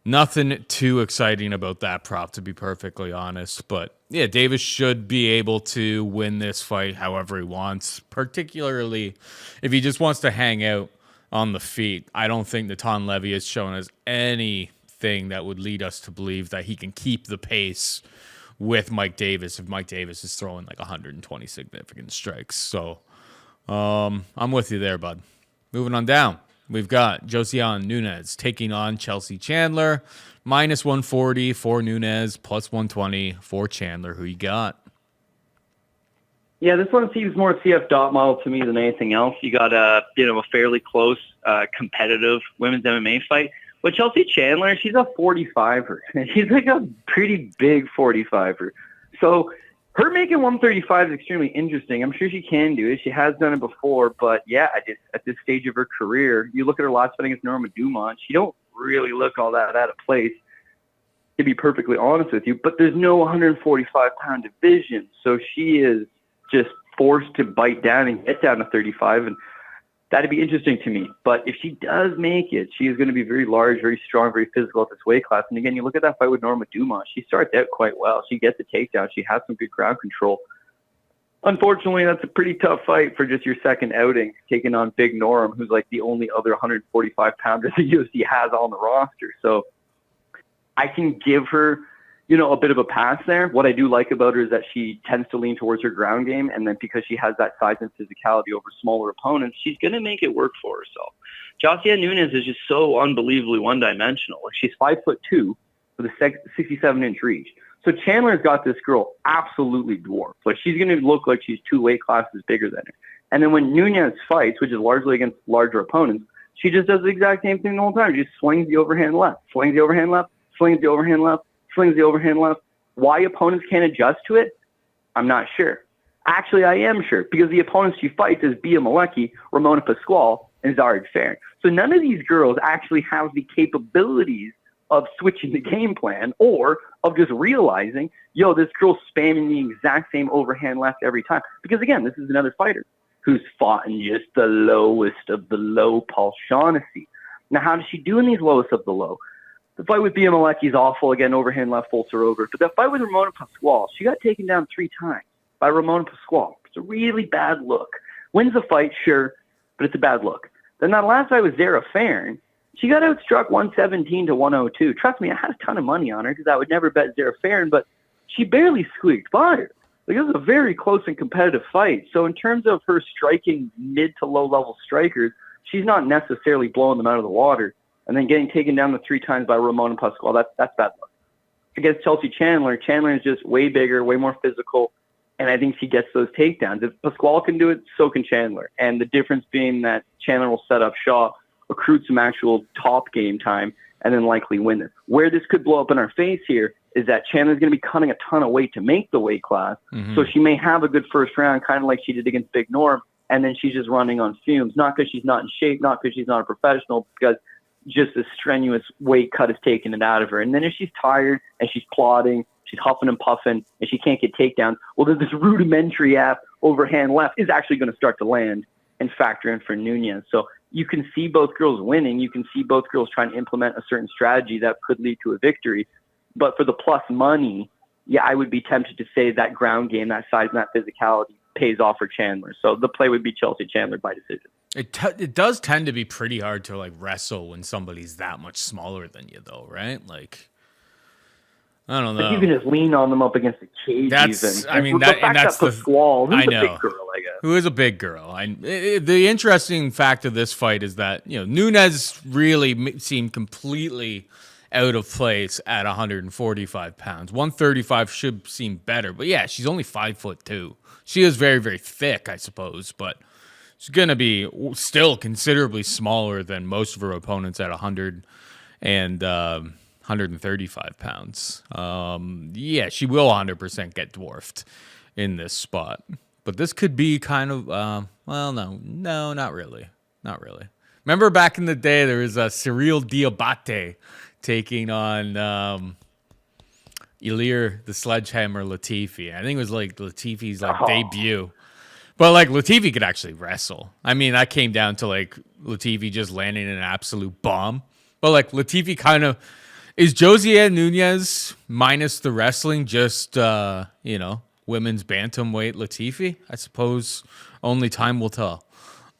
nothing too exciting about that prop, to be perfectly honest. But yeah, Davis should be able to win this fight however he wants, particularly if he just wants to hang out on the feet. I don't think Natan Levy has shown us anything that would lead us to believe that he can keep the pace with Mike Davis if Mike Davis is throwing like 120 significant strikes. So I'm with you there, bud. Moving on down, we've got Josiane Nunes taking on Chelsea Chandler. Minus 140 for Nunes, plus 120 for Chandler. Who you got? Yeah, this one seems more CF dot model to me than anything else. You got a fairly close, competitive women's MMA fight. But Chelsea Chandler, she's a 45er. She's like a pretty big 45er. So Her making 135 is extremely interesting. I'm sure she can do it. She has done it before, but yeah, at this stage of her career, you look at her last fight against Norma Dumont, she don't really look all that out of place, to be perfectly honest with you, but there's no 145-pound division, so she is just forced to bite down and get down to 35, and that'd be interesting to me. But if she does make it, she is going to be very large, very strong, very physical at this weight class. And again, you look at that fight with Norma Dumont. She starts out quite well. She gets the takedown. She has some good ground control. Unfortunately, that's a pretty tough fight for just your second outing, taking on Big Norm, who's like the only other 145-pounder the UFC has on the roster. So I can give her, a bit of a pass there. What I do like about her is that she tends to lean towards her ground game, and then because she has that size and physicality over smaller opponents, she's going to make it work for herself. Josiane Nunes is just so unbelievably one-dimensional. Like, she's 5'2" with a 67-inch reach. So Chandler's got this girl absolutely dwarfed. Like, she's going to look like she's 2 weight classes bigger than her. And then when Nunes fights, which is largely against larger opponents, she just does the exact same thing the whole time. She just swings the overhand left, swings the overhand left, swings the overhand left, swings the overhand left. Why opponents can't adjust to it, I'm not sure. Actually, I am sure, because the opponents she fights is Bia Malecki, Ramona Pasquale, and Zared Fairn. So none of these girls actually have the capabilities of switching the game plan or of just realizing, this girl's spamming the exact same overhand left every time. Because again, this is another fighter who's fought in just the lowest of the low Paul Shaughnessy. Now, how does she do in these lowest of the low? The fight with Bia Malecki is awful. Again, overhand left faults her over. But that fight with Ramona Pasquale, she got taken down 3 times by Ramona Pasquale. It's a really bad look. Wins the fight, sure, but it's a bad look. Then that last fight with Zared Fairn, she got outstruck 117 to 102. Trust me, I had a ton of money on her because I would never bet Zared Fairn, but she barely squeaked by her. Like, it was a very close and competitive fight. So in terms of her striking mid to low-level strikers, she's not necessarily blowing them out of the water. And then getting taken down the 3 times by Ramona Pasquale, that's bad luck. Against Chelsea Chandler is just way bigger, way more physical, and I think she gets those takedowns. If Pasquale can do it, so can Chandler. And the difference being that Chandler will set up shop, recruit some actual top game time, and then likely win this. Where this could blow up in our face here is that Chandler's going to be cutting a ton of weight to make the weight class, so she may have a good first round, kind of like she did against Big Norm, and then she's just running on fumes, not because she's not in shape, not because she's not a professional, because just a strenuous weight cut is taking it out of her. And then if she's tired and she's plodding, she's huffing and puffing, and she can't get takedowns, well, then this rudimentary overhand left is actually going to start to land and factor in for Nunes. So you can see both girls winning. You can see both girls trying to implement a certain strategy that could lead to a victory. But for the plus money, I would be tempted to say that ground game, that size and that physicality pays off for Chandler. So the play would be Chelsea Chandler by decision. It does tend to be pretty hard to wrestle when somebody's that much smaller than you, though, right? Like, I don't know. But you can just lean on them up against the cage. That's the squall. Who's a big girl, I guess. Who is a big girl? The interesting fact of this fight is that Nunes really seemed completely out of place at 145 pounds. 135 should seem better, but she's only 5'2". She is very, very thick, I suppose, but she's going to be still considerably smaller than most of her opponents at 100 and 135 pounds. She will 100% get dwarfed in this spot. But this could be kind of, no, not really. Not really. Remember back in the day, there was a Cyril Diabate taking on Ilir the Sledgehammer Latifi. I think it was Latifi's debut. But Latifi could actually wrestle. I mean, that came down to Latifi just landing an absolute bomb. But Latifi kind of is Josiane Nunes minus the wrestling, just women's bantamweight Latifi. I suppose only time will tell.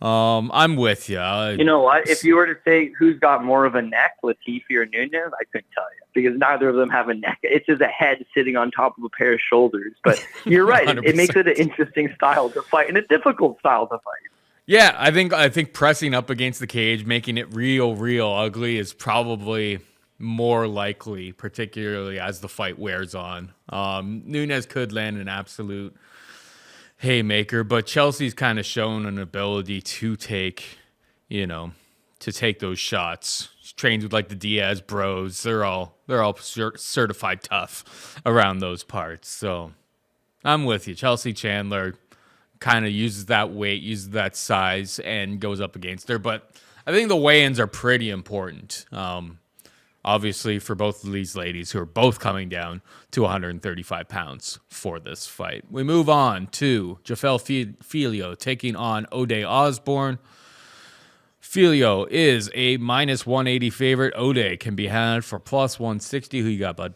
I'm with you. You know what? If you were to say who's got more of a neck, Latifi or Nunes, I couldn't tell you because neither of them have a neck. It's just a head sitting on top of a pair of shoulders. But you're right. It makes it an interesting style to fight and a difficult style to fight. Yeah, I think pressing up against the cage, making it real ugly is probably more likely, particularly as the fight wears on. Nunes could land an absolute haymaker, but Chelsea's kind of shown an ability to take those shots. She trains with the Diaz bros. They're all certified tough around those parts. So I'm with you. Chelsea Chandler kind of uses that weight, uses that size, and goes up against her. But I think the weigh-ins are pretty important. Obviously, for both of these ladies who are both coming down to 135 pounds for this fight. We move on to Jafel Filho taking on Ode Osbourne. Filho is a minus 180 favorite. Ode can be had for plus 160. Who you got, bud?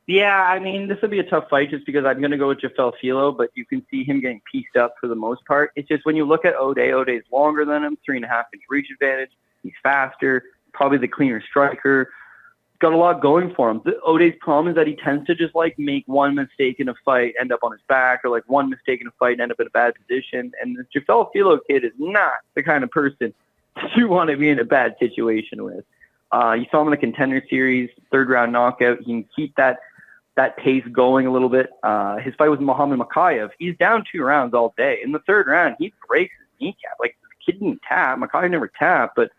Yeah, I mean, this will be a tough fight just because I'm going to go with Jafel Filho, but you can see him getting pieced up for the most part. It's just when you look at Ode's longer than him, 3.5-inch reach advantage. He's faster, probably the cleaner striker. Got a lot going for him. Ode's problem is that he tends to just like make one mistake in a fight, end up on his back, or like one mistake in a fight and end up in a bad position. And this Jafel Filho kid is not the kind of person you want to be in a bad situation with. You saw him in the Contender Series, 3rd-round knockout. He can keep that pace going a little bit. His fight with Muhammad Makayev, he's down 2 rounds all day. In the 3rd round, he breaks his kneecap. Like, the kid didn't tap. Makayev never tapped, but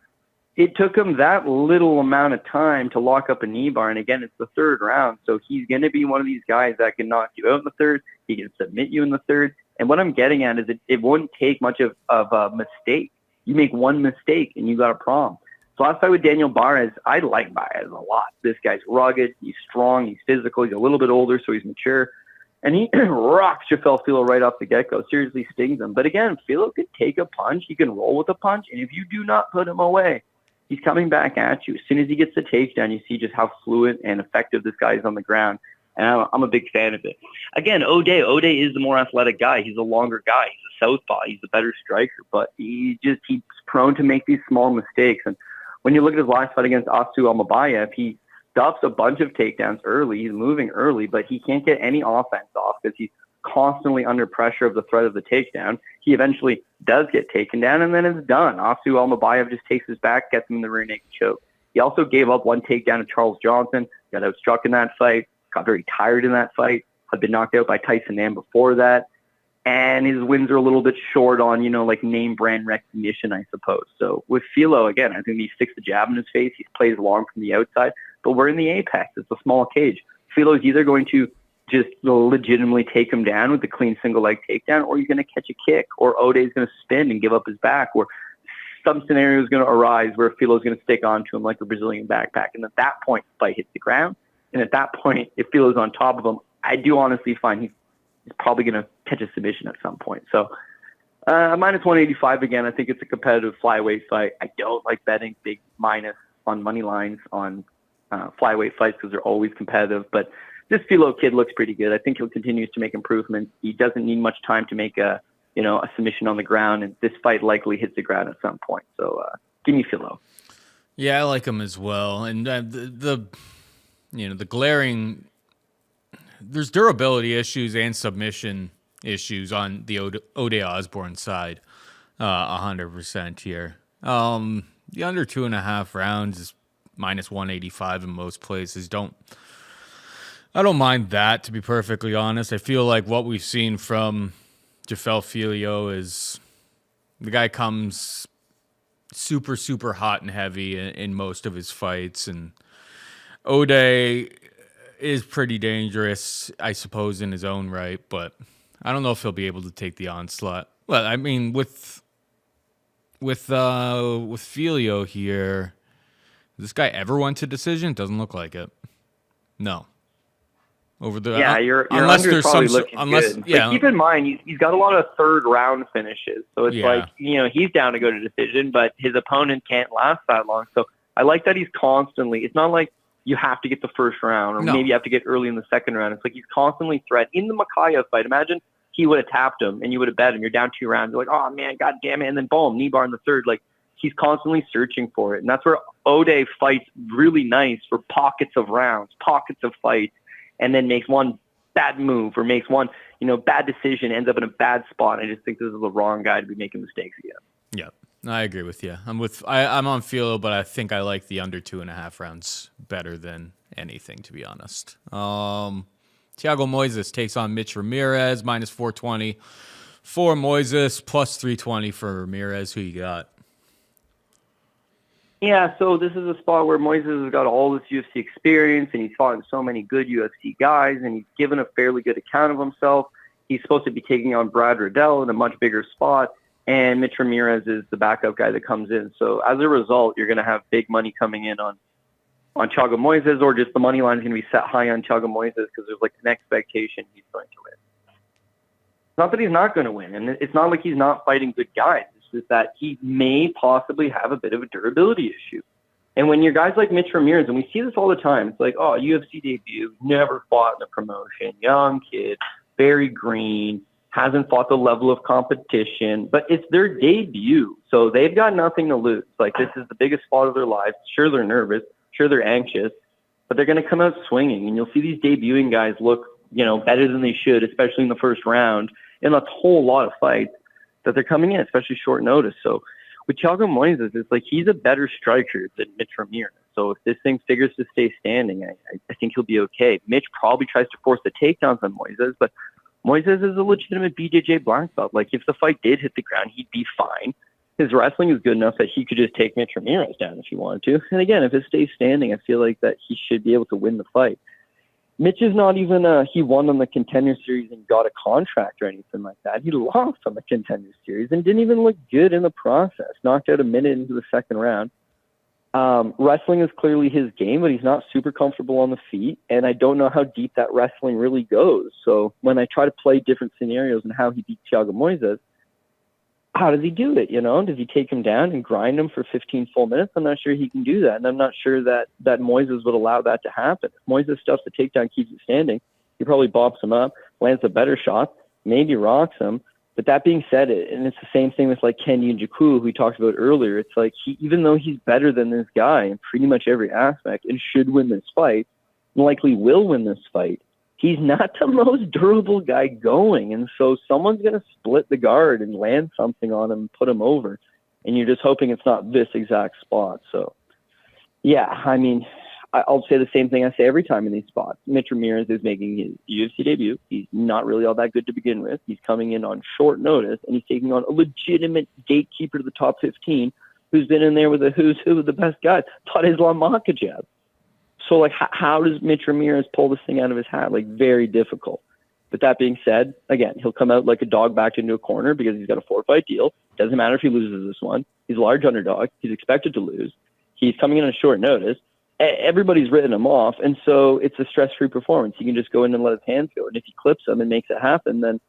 it took him that little amount of time to lock up a knee bar. And again, it's the 3rd round, so he's going to be one of these guys that can knock you out in the 3rd. He can submit you in the 3rd. And what I'm getting at is it wouldn't take much of a mistake. You make one mistake, and you got a problem. So last fight with Daniel Barres, I like Barres a lot. This guy's rugged, he's strong, he's physical, he's a little bit older, so he's mature. And he rocks Jafel Filho right off the get-go, seriously stings him. But again, Filho can take a punch, he can roll with a punch, and if you do not put him away, he's coming back at you. As soon as he gets the takedown, you see just how fluid and effective this guy is on the ground. And I'm a big fan of it. Again, Ode is the more athletic guy. He's a longer guy. He's a southpaw. He's a better striker. But he's prone to make these small mistakes. And when you look at his last fight against Asu Almabayev, he stuffs a bunch of takedowns early. He's moving early, but he can't get any offense off because he's constantly under pressure of the threat of the takedown. He eventually does get taken down, and then it's done. Asu Almabayev just takes his back, gets him in the rear naked choke. He also gave up one takedown to Charles Johnson, got outstruck in that fight, got very tired in that fight, had been knocked out by Tyson Nam before that. And his wins are a little bit short on, like name brand recognition, I suppose. So with Filho, again, I think he sticks the jab in his face. He plays long from the outside, but we're in the apex. It's a small cage. Filho is either going to just legitimately take him down with the clean single leg takedown, or he's going to catch a kick, or Ode is going to spin and give up his back, or some scenario is going to arise where Filho is going to stick onto him like a Brazilian backpack. And at that point, the fight hits the ground. And at that point, if Filho is on top of him, I do honestly find he's probably going to catch a submission at some point. So minus 185 again. I think it's a competitive flyweight fight. I don't like betting big minus on money lines on flyweight fights because they're always competitive. But this Filho kid looks pretty good. I think he'll continue to make improvements. He doesn't need much time to make a submission on the ground, and this fight likely hits the ground at some point. So give me Filho. Yeah, I like him as well. And the glaring. There's durability issues and submission issues on the Ode Osbourne side, 100% here. The under 2.5 rounds is minus 185 in most places. I don't mind that, to be perfectly honest. I feel like what we've seen from Jafel Filho is the guy comes super, super hot and heavy in most of his fights, and Ode is pretty dangerous, I suppose, in his own right, but I don't know if he'll be able to take the onslaught. Well, I mean, with Filho here, this guy ever went to decision? Doesn't look like it. No. Over the your unless under there's probably some looking unless good. yeah. But keep in mind he's got a lot of 3rd round finishes, so it's Yeah. like he's down to go to decision, but his opponent can't last that long. So I like that he's constantly. It's not like you have to get the 1st round, or maybe you have to get early in the 2nd round. It's like he's constantly threatening. In the Makayev fight, imagine he would have tapped him and you would have bet him. You're down 2 rounds. You're like, oh man, god damn it, and then boom, knee bar in the 3rd. Like he's constantly searching for it, and that's where Ode fights really nice for pockets of rounds, pockets of fights, and then makes one bad move or makes one bad decision, ends up in a bad spot. I just think this is the wrong guy to be making mistakes again. Yeah. I agree with you. I'm on Filho, but I think I like the under 2.5 rounds better than anything, to be honest. Thiago Moises takes on Mitch Ramirez, minus 420 for Moises, plus 320 for Ramirez. Who you got? Yeah, so this is a spot where Moises has got all this UFC experience, and he's fought in so many good UFC guys, and he's given a fairly good account of himself. He's supposed to be taking on Brad Riddell in a much bigger spot, and Mitch Ramirez is the backup guy that comes in. So as a result, you're going to have big money coming in on Thiago Moises, or just the money line is going to be set high on Thiago Moises because there's like an expectation he's going to win. It's not that he's not going to win, and it's not like he's not fighting good guys. It's just that he may possibly have a bit of a durability issue. And when you're guys like Mitch Ramirez, and we see this all the time, it's like, oh, UFC debut, never fought in the promotion, young kid, very green, hasn't fought the level of competition, but it's their debut. So they've got nothing to lose. Like, this is the biggest fight of their lives. Sure, they're nervous. Sure, they're anxious, but they're going to come out swinging. And you'll see these debuting guys look, better than they should, especially in the first round, in a whole lot of fights that they're coming in, especially short notice. So with Thiago Moises, it's like he's a better striker than Mitch Ramirez. So if this thing figures to stay standing, I think he'll be okay. Mitch probably tries to force the takedowns on Moises, but Moises is a legitimate BJJ black belt. Like, if the fight did hit the ground, he'd be fine. His wrestling is good enough that he could just take Mitch Ramirez down if he wanted to. And again, if it stays standing, I feel like that he should be able to win the fight. Mitch is not even he won on the Contender Series and got a contract or anything like that. He lost on the Contender Series and didn't even look good in the process. Knocked out a minute into the second round. Wrestling is clearly his game, but he's not super comfortable on the feet, and I don't know how deep that wrestling really goes. So when I try to play different scenarios and how he beat Thiago Moises, how does he do it? Does he take him down and grind him for 15 full minutes? I'm not sure he can do that, and I'm not sure that Moises would allow that to happen. If Moises stuffs the takedown, keeps it standing, he probably bops him up, lands a better shot, maybe rocks him. But that being said, and it's the same thing with like Nzechukwu, who we talked about earlier. It's like even though he's better than this guy in pretty much every aspect and should win this fight, and likely will win this fight, he's not the most durable guy going. And so someone's going to split the guard and land something on him and put him over. And you're just hoping it's not this exact spot. So, yeah, I mean, I'll say the same thing I say every time in these spots. Mitch Ramirez is making his UFC debut. He's not really all that good to begin with. He's coming in on short notice, and he's taking on a legitimate gatekeeper to the top 15 who's been in there with a who's who of the best guys, taught Islam Makhachev. So, like, how does Mitch Ramirez pull this thing out of his hat? Like, very difficult. But that being said, again, he'll come out like a dog backed into a corner because he's got a 4-fight deal. Doesn't matter if he loses this one. He's a large underdog. He's expected to lose. He's coming in on short notice. Everybody's written him off, and so it's a stress-free performance. He can just go in and let his hands go, and if he clips him and makes it happen, then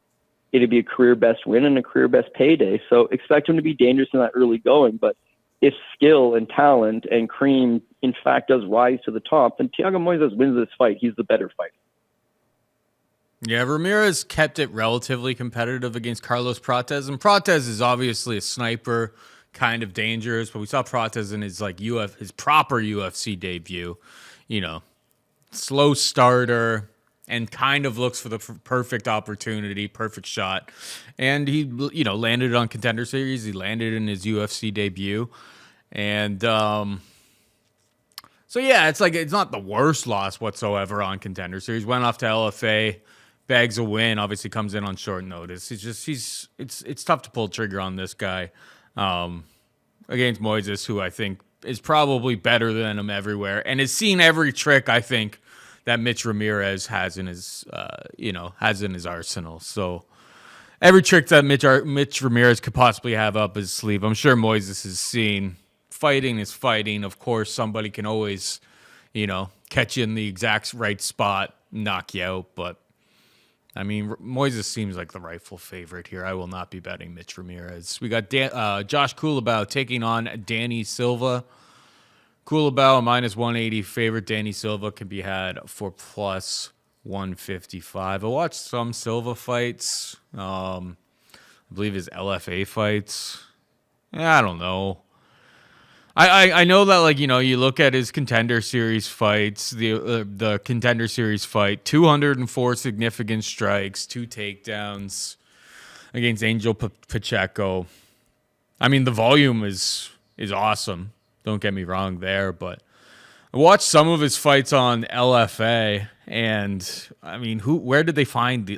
it'd be a career-best win and a career-best payday. So expect him to be dangerous in that early going, but if skill and talent and cream, in fact, does rise to the top, then Thiago Moises wins this fight. He's the better fighter. Yeah, Ramirez kept it relatively competitive against Carlos Prates, and Prates is obviously a sniper, kind of dangerous, but we saw Prates in his his proper UFC debut, slow starter, and kind of looks for the perfect opportunity, perfect shot, and he landed on Contender Series. He landed in his UFC debut, and so yeah, it's not the worst loss whatsoever on Contender Series. Went off to LFA, bags a win. Obviously comes in on short notice. It's tough to pull trigger on this guy. Against Moises, who I think is probably better than him everywhere and has seen every trick I think that Mitch Ramirez has in his arsenal. So every trick that Mitch Ramirez could possibly have up his sleeve, I'm sure Moises has seen. Fighting is fighting. Of course, somebody can always, catch you in the exact right spot, knock you out, but I mean, Moises seems like the rightful favorite here. I will not be betting Mitch Ramirez. We got Josh Culibao taking on Danny Silva. Culibao, a minus 180 favorite. Danny Silva can be had for plus 155. I watched some Silva fights. I believe his LFA fights. I don't know. I know that, you look at his Contender Series fights, the Contender Series fight, 204 significant strikes, 2 takedowns against Angel Pacheco. I mean, the volume is awesome. Don't get me wrong there, but I watched some of his fights on LFA, and I mean, where did they find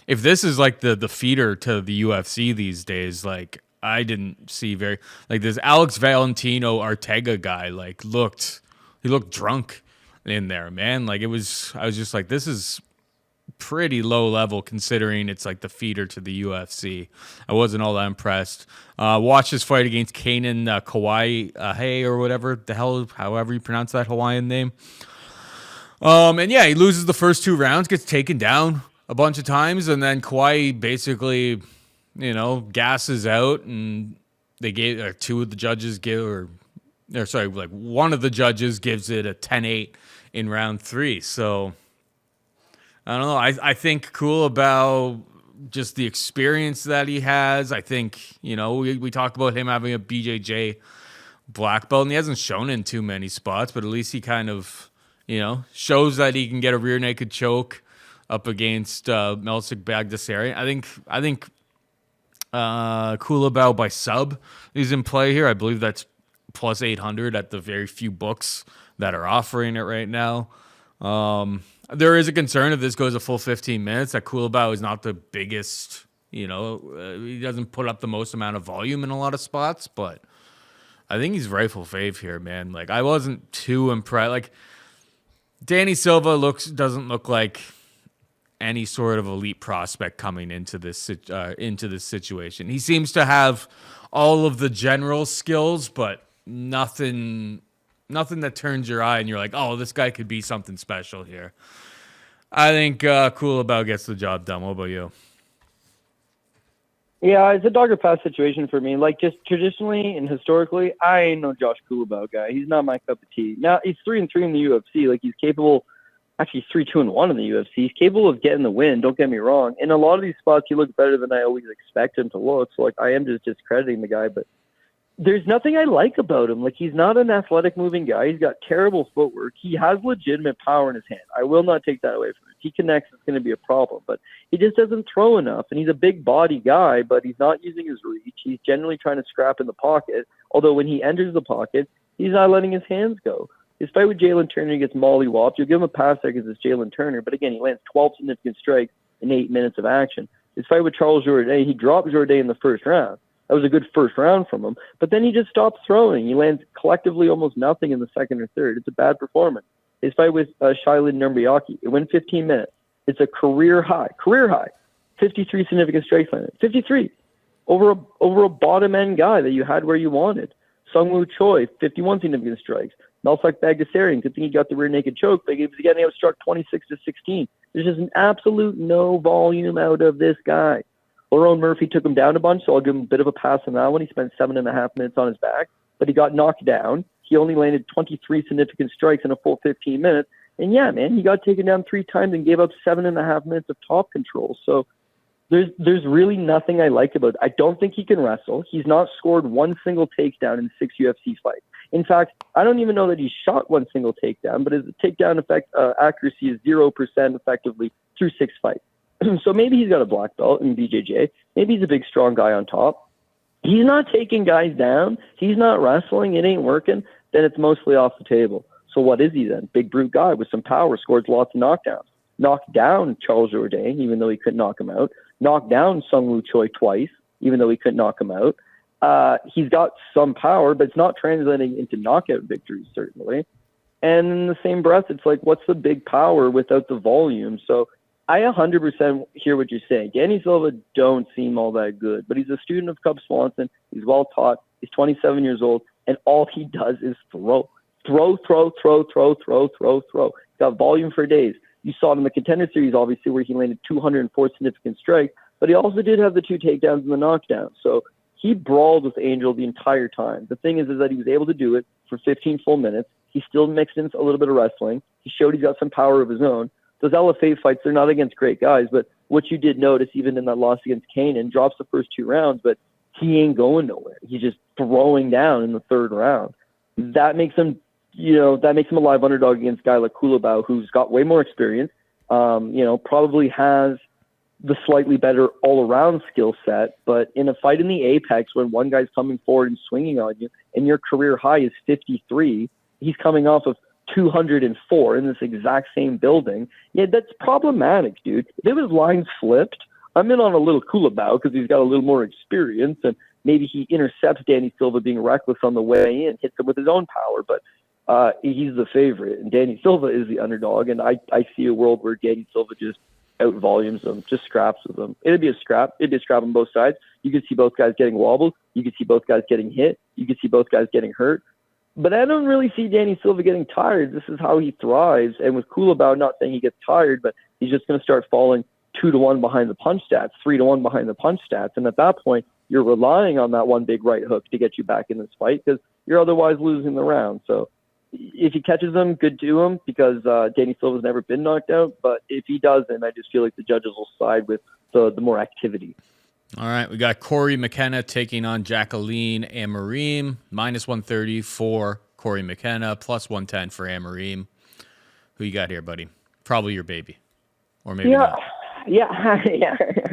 if this is the feeder to the UFC these days, I didn't see very like this Alex Valentino Ortega guy he looked drunk in there, man. Like I was just like, this is pretty low level considering it's like the feeder to the UFC. I wasn't all that impressed. Watched his fight against Kanan Kawai Hey or whatever the hell, however you pronounce that Hawaiian name. And yeah, he loses the first 2 rounds, gets taken down a bunch of times, and then Kawai basically, gasses out, and they gave one of the judges gives it a 10-8 in round 3. So I don't know. I think cool about just the experience that he has. I think, we talked about him having a BJJ black belt, and he hasn't shown in too many spots, but at least he kind of, shows that he can get a rear naked choke up against Meerschaert Bagdasarian. I think Culibao by sub is in play here. I believe that's plus 800 at the very few books that are offering it right now. There is a concern if this goes a full 15 minutes that Culibao is not the biggest, he doesn't put up the most amount of volume in a lot of spots, but I think he's rightful fave here, man. Like, I wasn't too impressed. Like, Danny Silva doesn't look like any sort of elite prospect coming into this situation. He seems to have all of the general skills, but nothing that turns your eye and you're like, oh, this guy could be something special here. I think Culibao gets the job done. What about you? Yeah, it's a dog or pass situation for me. Like, just traditionally and historically, I ain't no Josh Culibao guy. He's not my cup of tea. Now, he's 3-3 in the UFC. Like, he's capable, actually 3-2-1 in the UFC. He's capable of getting the win, don't get me wrong. In a lot of these spots, he looks better than I always expect him to look. So, like, I am just discrediting the guy, but there's nothing I like about him. Like, he's not an athletic moving guy. He's got terrible footwork. He has legitimate power in his hand. I will not take that away from him. If he connects, it's going to be a problem. But he just doesn't throw enough. And he's a big body guy, but he's not using his reach. He's generally trying to scrap in the pocket. Although when he enters the pocket, he's not letting his hands go. His fight with Jalen Turner, he gets mollywopped. You'll give him a pass there because it's Jalen Turner. But again, he lands 12 significant strikes in 8 minutes of action. His fight with Charles Jourdain, he dropped Jourdain in the first round. That was a good first round from him. But then he just stops throwing. He lands collectively almost nothing in the second or third. It's a bad performance. His fight with Shailin Nurmbayaki, it went 15 minutes. It's a career high. 53 significant strikes landed. 53 over a bottom-end guy that you had where you wanted. Sungwoo Choi, 51 significant strikes. Meerschaert Bagdasarian, good thing he got the rear naked choke, but he was getting outstruck 26-16. There's just an absolute no volume out of this guy. Lerone Murphy took him down a bunch, so I'll give him a bit of a pass on that one. He spent 7.5 minutes on his back, but he got knocked down. He only landed 23 significant strikes in a full 15 minutes. And yeah, man, he got taken down 3 times and gave up 7.5 minutes of top control. So there's really nothing I like about it. I don't think he can wrestle. He's not scored one single takedown in 6 UFC fights. In fact, I don't even know that he's shot one single takedown, but his takedown accuracy is 0% effectively through 6 fights. So maybe he's got a black belt in BJJ. Maybe he's a big, strong guy on top. He's not taking guys down. He's not wrestling. It ain't working. Then it's mostly off the table. So what is he then? Big brute guy with some power, scores lots of knockdowns. Knocked down Charles Jourdain, even though he couldn't knock him out. Knocked down Sungwoo Choi twice, even though he couldn't knock him out. He's got some power, but it's not translating into knockout victories, certainly. And in the same breath, it's like, what's the big power without the volume? So I 100% hear what you're saying. Danny Silva don't seem all that good, but he's a student of Cub Swanson. He's well taught. He's 27 years old, and all he does is throw. Throw. He's got volume for days. You saw it in the Contender Series, obviously, where he landed 204 significant strikes, but he also did have the 2 takedowns and the knockdown. So he brawled with Angel the entire time. The thing is that he was able to do it for 15 full minutes. He still mixed in a little bit of wrestling. He showed he's got some power of his own. Those LFA fights, they're not against great guys, but what you did notice, even in that loss against Kanan, drops the first 2 rounds, but he ain't going nowhere. He's just throwing down in the 3rd round. That makes him, a live underdog against a guy like Culibao, who's got way more experience, probably has the slightly better all-around skill set, but in a fight in the apex when one guy's coming forward and swinging on you, and your career high is 53, he's coming off of 204 in this exact same building. Yeah, that's problematic, dude. If it was lines flipped, I'm in on a little Culibao because he's got a little more experience and maybe he intercepts Danny Silva being reckless on the way in, hits him with his own power, but he's the favorite, and Danny Silva is the underdog, and I see a world where Danny Silva just out volumes them, just scraps with them. It'd be a scrap on both sides. You could see both guys getting wobbled. You could see both guys getting hit. You could see both guys getting hurt. But I don't really see Danny Silva getting tired. This is how he thrives. And with Culibao, not saying he gets tired, but he's just going to start falling 2-1 behind the punch stats, 3-1 behind the punch stats. And at that point, you're relying on that one big right hook to get you back in this fight because you're otherwise losing the round. So if he catches them, good to him because Danny Silva's never been knocked out. But if he doesn't, I just feel like the judges will side with the more activity. All right, we got Corey McKenna taking on Jacqueline Amorim, -130 for Corey McKenna, +110 for Amorim. Who you got here, buddy? Probably your baby, or maybe not. Yeah.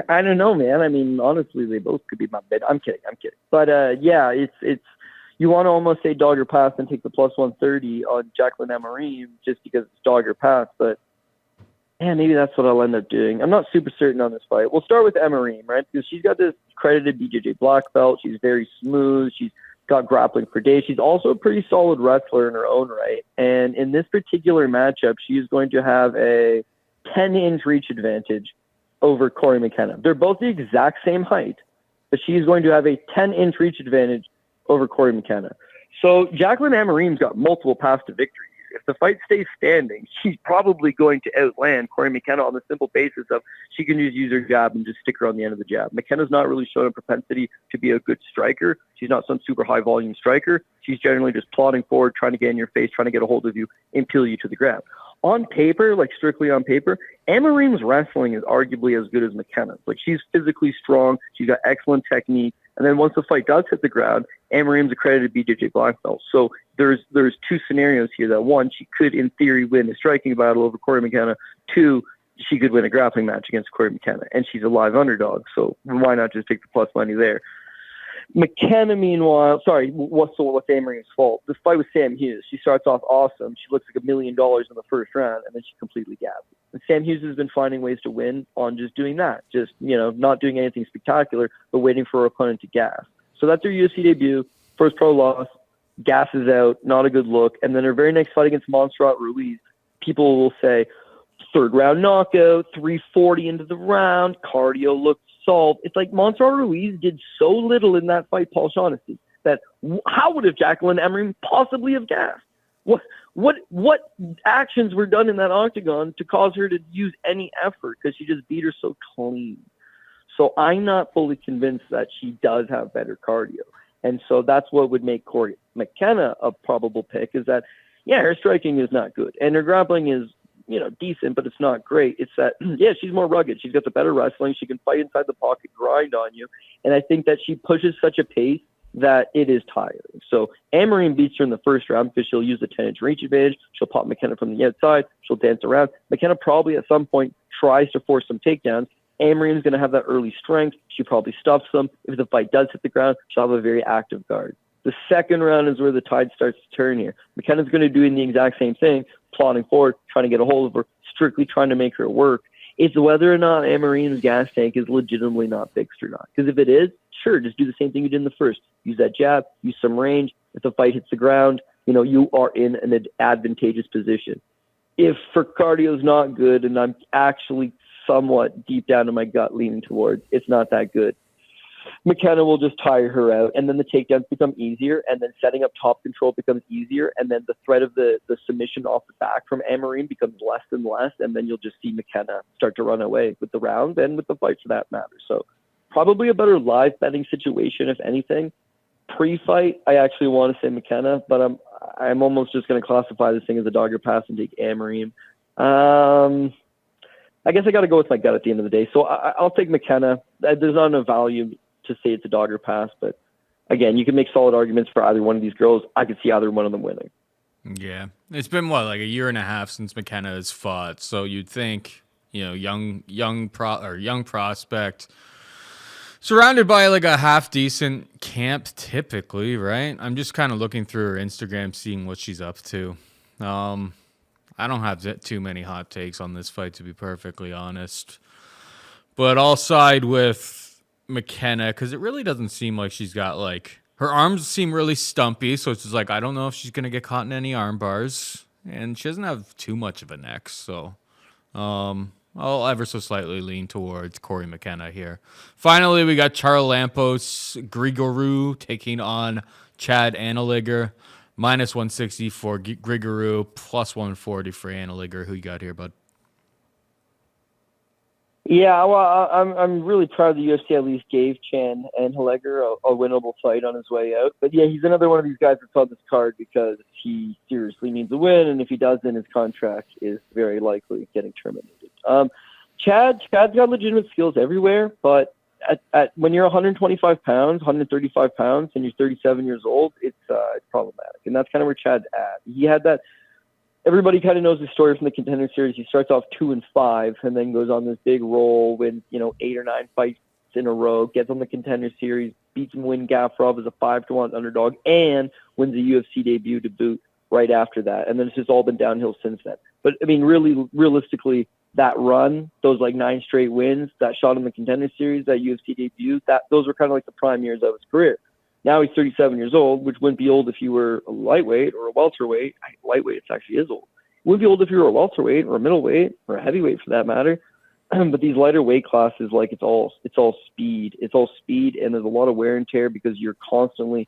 I don't know, man. I mean, honestly, they both could be my bet. I'm kidding. But it's you want to almost say dog or pass and take the +130 on Jacqueline Amorim just because it's dog or pass, but. Yeah, maybe that's what I'll end up doing. I'm not super certain on this fight. We'll start with Amorim, right? Because she's got this credited BJJ black belt. She's very smooth. She's got grappling for days. She's also a pretty solid wrestler in her own right. And in this particular matchup, she is going to have a 10-inch reach advantage over Corey McKenna. They're both the exact same height, but she's going to have a 10-inch reach advantage over Corey McKenna. So Jacqueline Amorim's got multiple paths to victory. If the fight stays standing, she's probably going to outland Corey McKenna on the simple basis of she can just use her jab and just stick her on the end of the jab. McKenna's not really shown a propensity to be a good striker. She's not some super high volume striker. She's generally just plodding forward, trying to get in your face, trying to get a hold of you and peel you to the ground. On paper, like strictly on paper, Amorim's wrestling is arguably as good as McKenna's. Like she's physically strong. She's got excellent technique. And then once the fight does hit the ground, Amorim's accredited BJJ black belt. So there's two scenarios here that one, she could in theory win a striking battle over Corey McKenna. Two, she could win a grappling match against Corey McKenna. And she's a live underdog. So why not just take the plus money there? McKenna, meanwhile, what's Amorim's fault? This fight with Sam Hughes, she starts off awesome. She looks like $1 million in the first round, and then she completely gaps. And Sam Hughes has been finding ways to win on just doing that, just not doing anything spectacular, but waiting for her opponent to gas. So that's her UFC debut, first pro loss, gasses out, not a good look. And then her very next fight against Montserrat Ruiz, people will say, third round knockout, 340 into the round, cardio looked solved. It's like Montserrat Ruiz did so little in that fight, Paul Shaughnessy, that how would have Jacqueline Amorim possibly have gassed? What actions were done in that octagon to cause her to use any effort? Because she just beat her so clean. So I'm not fully convinced that she does have better cardio. And so that's what would make Corey McKenna a probable pick is that, her striking is not good. And her grappling is, decent, but it's not great. It's that, she's more rugged. She's got the better wrestling. She can fight inside the pocket, grind on you. And I think that she pushes such a pace that it is tiring. So Amorim beats her in the first round because she'll use the 10-inch reach advantage. She'll pop McKenna from the outside. She'll dance around. McKenna probably at some point tries to force some takedowns. Amorim's going to have that early strength. She probably stuffs them. If the fight does hit the ground, she'll have a very active guard. The second round is where the tide starts to turn here. McKenna's going to do the exact same thing, plodding forward, trying to get a hold of her, strictly trying to make her work. It's whether or not Amorim's gas tank is legitimately not fixed or not. Because if it is, sure, just do the same thing you did in the first. Use that jab, use some range. If the fight hits the ground, you are in an advantageous position. If her cardio is not good, and I'm actually somewhat deep down in my gut leaning towards it's not that good, McKenna will just tire her out, and then the takedowns become easier, and then setting up top control becomes easier, and then the threat of the submission off the back from Amorim becomes less and less, and then you'll just see McKenna start to run away with the round and with the fight for that matter. So probably a better live betting situation, if anything. Pre-fight, I actually want to say McKenna, but I'm almost just going to classify this thing as a dog or pass and take Amorim. I guess I got to go with my gut at the end of the day. So I'll take McKenna. There's not enough value to say it's a dog or pass, but again, you can make solid arguments for either one of these girls. I could see either one of them winning. Yeah. It's been like a year and a half since McKenna has fought. So you'd think, young prospect surrounded by like a half decent camp typically, right? I'm just kind of looking through her Instagram, seeing what she's up to. I don't have too many hot takes on this fight, to be perfectly honest. But I'll side with McKenna, because it really doesn't seem like she's got like her arms seem really stumpy, so it's just like I don't know if she's gonna get caught in any arm bars, and she doesn't have too much of a neck, so I'll ever so slightly lean towards Corey McKenna here. Finally, we got Charalampos Grigoru taking on Chad Anneliger. Minus 160 for Grigoru, plus 140 for Anneliger. Who you got here, bud? Yeah, well, I'm really proud the UFC at least gave Chan Anneliger a winnable fight on his way out. But yeah, he's another one of these guys that's on this card because he seriously needs a win, and if he doesn't, his contract is very likely getting terminated. Chad's got legitimate skills everywhere, but when you're 125 pounds, 135 pounds, and you're 37 years old, it's problematic. And that's kind of where Chad's at. He had that. Everybody kind of knows the story from the Contender Series. He starts off 2-5, and then goes on this big roll, wins 8 or 9 fights in a row, gets on the Contender Series, beats Win Gafrov as a 5-1 underdog, and wins a UFC debut to boot right after that. And then it's just all been downhill since then. But I mean, really, realistically, that run, those like 9 straight wins, that shot in the Contender Series, that UFC debut, those were kind of like the prime years of his career. Now he's 37 years old, which wouldn't be old if you were a lightweight or a welterweight. Lightweight, it actually is old. It wouldn't be old if you were a welterweight or a middleweight or a heavyweight for that matter. But these lighter weight classes, like it's all speed. It's all speed, and there's a lot of wear and tear because you're constantly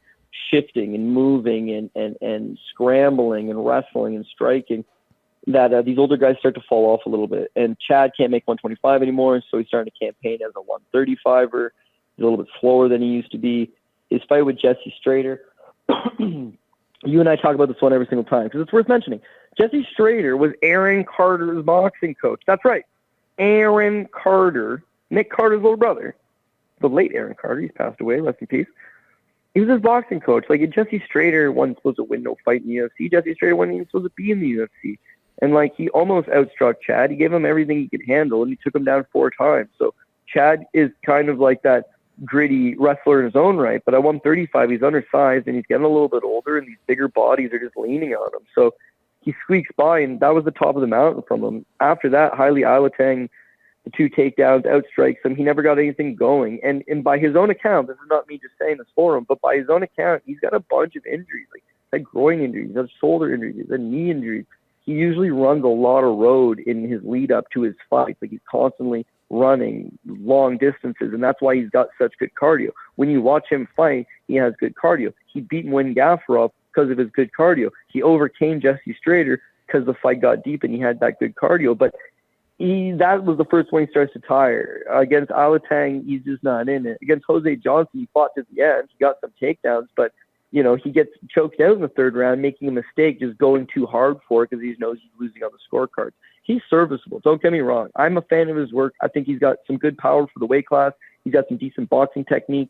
shifting and moving and scrambling and wrestling and striking. That these older guys start to fall off a little bit. And Chad can't make 125 anymore, so he's starting to campaign as a 135er. He's a little bit slower than he used to be. His fight with Jesse Strader, you and I talk about this one every single time because it's worth mentioning. Jesse Strader was Aaron Carter's boxing coach. That's right. Aaron Carter, Nick Carter's little brother, the late Aaron Carter. He's passed away. Rest in peace. He was his boxing coach. Like, Jesse Strader wasn't supposed to win no fight in the UFC. Jesse Strader wasn't even supposed to be in the UFC. And, like, he almost outstruck Chad. He gave him everything he could handle, and he took him down 4 times. So Chad is kind of like that gritty wrestler in his own right. But at 135, he's undersized, and he's getting a little bit older, and these bigger bodies are just leaning on him. So he squeaks by, and that was the top of the mountain from him. After that, Haile Alateng, the 2 takedowns, outstrikes him. He never got anything going. And by his own account, this is not me just saying this for him, but by his own account, he's got a bunch of injuries. Like, he's had groin injuries, he's had shoulder injuries, he's had knee injuries. He usually runs a lot of road in his lead up to his fights. Like, he's constantly running long distances, and that's why he's got such good cardio. When you watch him fight, he has good cardio. He beat Win Gafrov because of his good cardio. He overcame Jesse Strader because the fight got deep and he had that good cardio. But that was the first one he starts to tire. Against Alateng, he's just not in it. Against Jose Johnson, he fought to the end. He got some takedowns, but he gets choked out in the 3rd round, making a mistake, just going too hard for it because he knows he's losing on the scorecards. He's serviceable. Don't get me wrong. I'm a fan of his work. I think he's got some good power for the weight class. He's got some decent boxing technique.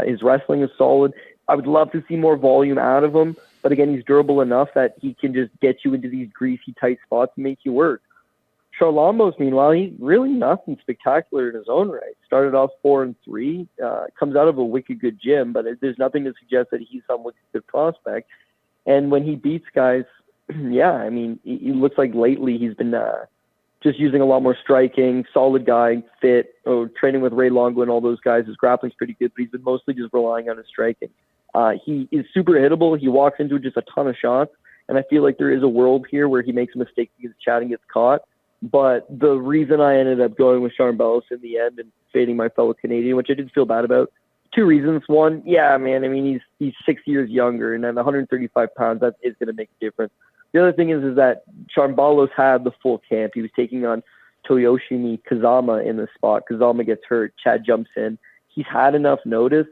His wrestling is solid. I would love to see more volume out of him, but again, he's durable enough that he can just get you into these greasy, tight spots and make you work. Charlambos, meanwhile, he's really nothing spectacular in his own right. Started off 4-3, comes out of a wicked good gym, but there's nothing to suggest that he's some wicked good prospect. And when he beats guys, yeah, I mean, he looks like lately he's been just using a lot more striking, solid guy, fit, training with Ray Longo and all those guys. His grappling's pretty good, but he's been mostly just relying on his striking. He is super hittable. He walks into just a ton of shots, and I feel like there is a world here where he makes a mistake because Chad and gets caught. But the reason I ended up going with Charlambos in the end and fading my fellow Canadian, which I did feel bad about, 2 reasons. One, yeah, man, I mean, he's 6 years younger, and at 135 pounds, that is going to make a difference. The other thing is that Charlambos had the full camp. He was taking on Toyoshimi Kazama in the spot. Kazama gets hurt. Chad jumps in. He's had enough notice,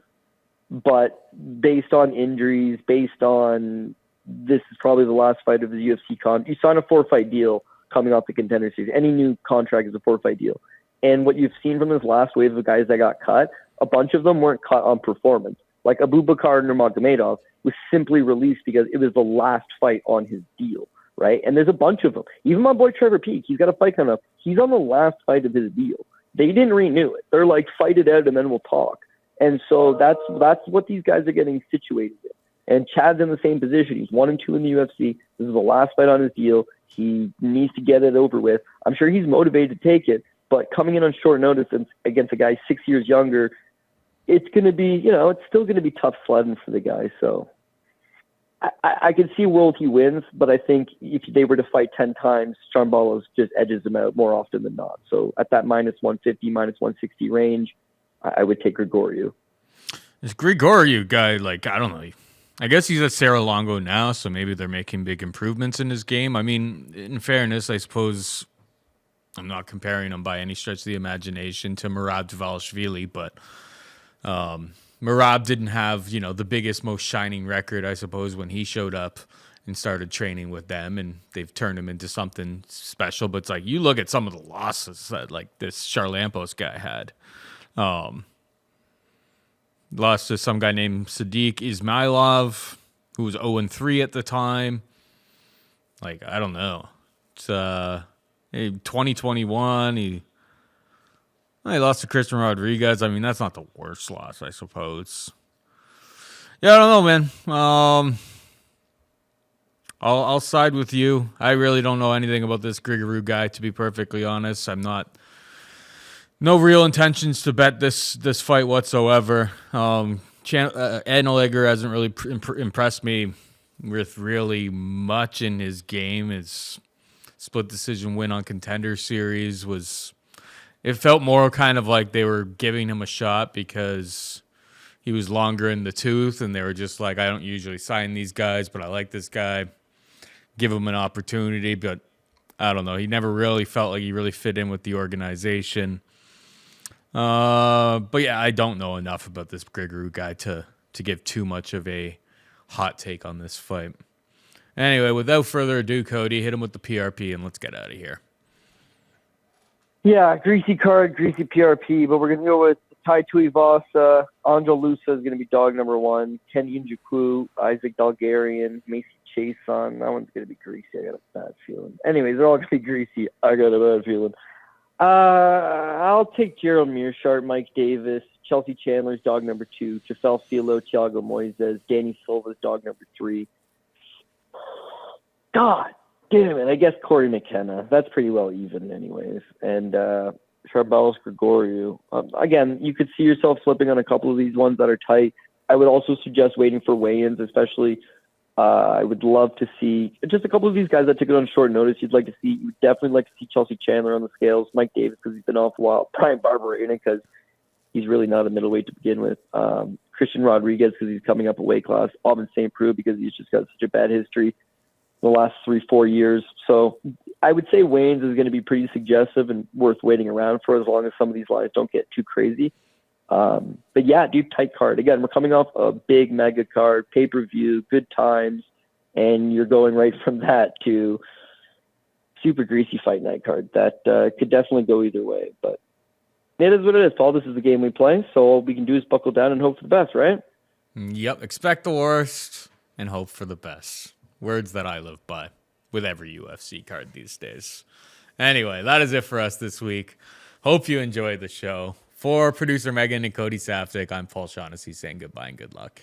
but based on injuries, based on this is probably the last fight of his UFC contract. You sign a 4-fight deal coming off the Contender Series. Any new contract is a 4-fight deal. And what you've seen from this last wave of guys that got cut, a bunch of them weren't cut on performance. Like Abubakar Nurmagomedov was simply released because it was the last fight on his deal, right? And there's a bunch of them. Even my boy Trevor Peake, he's got a fight coming up. He's on the last fight of his deal. They didn't renew it. They're like, fight it out and then we'll talk. And so that's what these guys are getting situated in. And Chad's in the same position. He's 1-2 in the UFC. This is the last fight on his deal. He needs to get it over with. I'm sure he's motivated to take it, but coming in on short notice against a guy 6 years younger, it's going to be, it's still going to be tough sledding for the guy. So I can see World he wins, but I think if they were to fight 10 times, Charmbalos just edges him out more often than not. So at that minus 150, minus 160 range, I would take Grigoriou. This Grigoriou guy, like, I don't know. I guess he's at Cerro Longo now, so maybe they're making big improvements in his game. I mean, in fairness, I suppose I'm not comparing him by any stretch of the imagination to Merab Dvalishvili, but Merab didn't have, the biggest, most shining record, I suppose, when he showed up and started training with them, and they've turned him into something special. But it's like, you look at some of the losses that, like, this Charlampos guy had. Lost to some guy named Sadiq Ismailov, who was 0-3 at the time. Like, I don't know. It's 2021. He lost to Christian Rodriguez. I mean, that's not the worst loss, I suppose. Yeah, I don't know, man. I'll side with you. I really don't know anything about this Grigoriou guy, to be perfectly honest. No real intentions to bet this fight whatsoever. Analeger hasn't really impressed me with really much in his game. His split decision win on Contender Series it felt more kind of like they were giving him a shot because he was longer in the tooth, and they were just like, I don't usually sign these guys, but I like this guy. Give him an opportunity, but I don't know. He never really felt like he really fit in with the organization. But yeah, I don't know enough about this Grigoriou guy to give too much of a hot take on this fight. Anyway, without further ado, Cody, hit him with the PRP and let's get out of here. Yeah, greasy card, greasy PRP, but we're going to go with Tai Tuivasa. Ange Loosa is going to be dog number 1. Ken Nzechukwu, Isaac Dulgarian, Macy Chaisson. That one's going to be greasy. I got a bad feeling. Anyways, they're all going to be greasy. I got a bad feeling. I'll take Gerald Meerschaert, Mike Davis, Chelsea Chandler's dog number 2, Jafel Filho, Thiago Moises, Danny Silva's dog number 3. God damn it. I guess Corey McKenna. That's pretty well even anyways. And Charbalos Grigoriou. Again, you could see yourself slipping on a couple of these ones that are tight. I would also suggest waiting for weigh-ins, especially I would love to see just a couple of these guys that took it on short notice. You would definitely like to see Chelsea Chandler on the scales, Mike Davis because he's been off a while, Bryan Barbarena because he's really not a middleweight to begin with, Christian Rodriguez because he's coming up a weight class, Ovince St. Preux because he's just got such a bad history the last 3-4 years. So I would say Wayne's is going to be pretty suggestive and worth waiting around for as long as some of these lines don't get too crazy. But yeah, dude, tight card. Again, we're coming off a big mega card, pay-per-view, good times, and you're going right from that to super greasy fight night card. That could definitely go either way, but it is what it is, Paul. This is the game we play, so all we can do is buckle down and hope for the best, right? Yep, expect the worst and hope for the best. Words that I live by with every UFC card these days. Anyway, that is it for us this week. Hope you enjoyed the show. For producer Megan and Cody Saftik, I'm Paul Shaughnessy saying goodbye and good luck.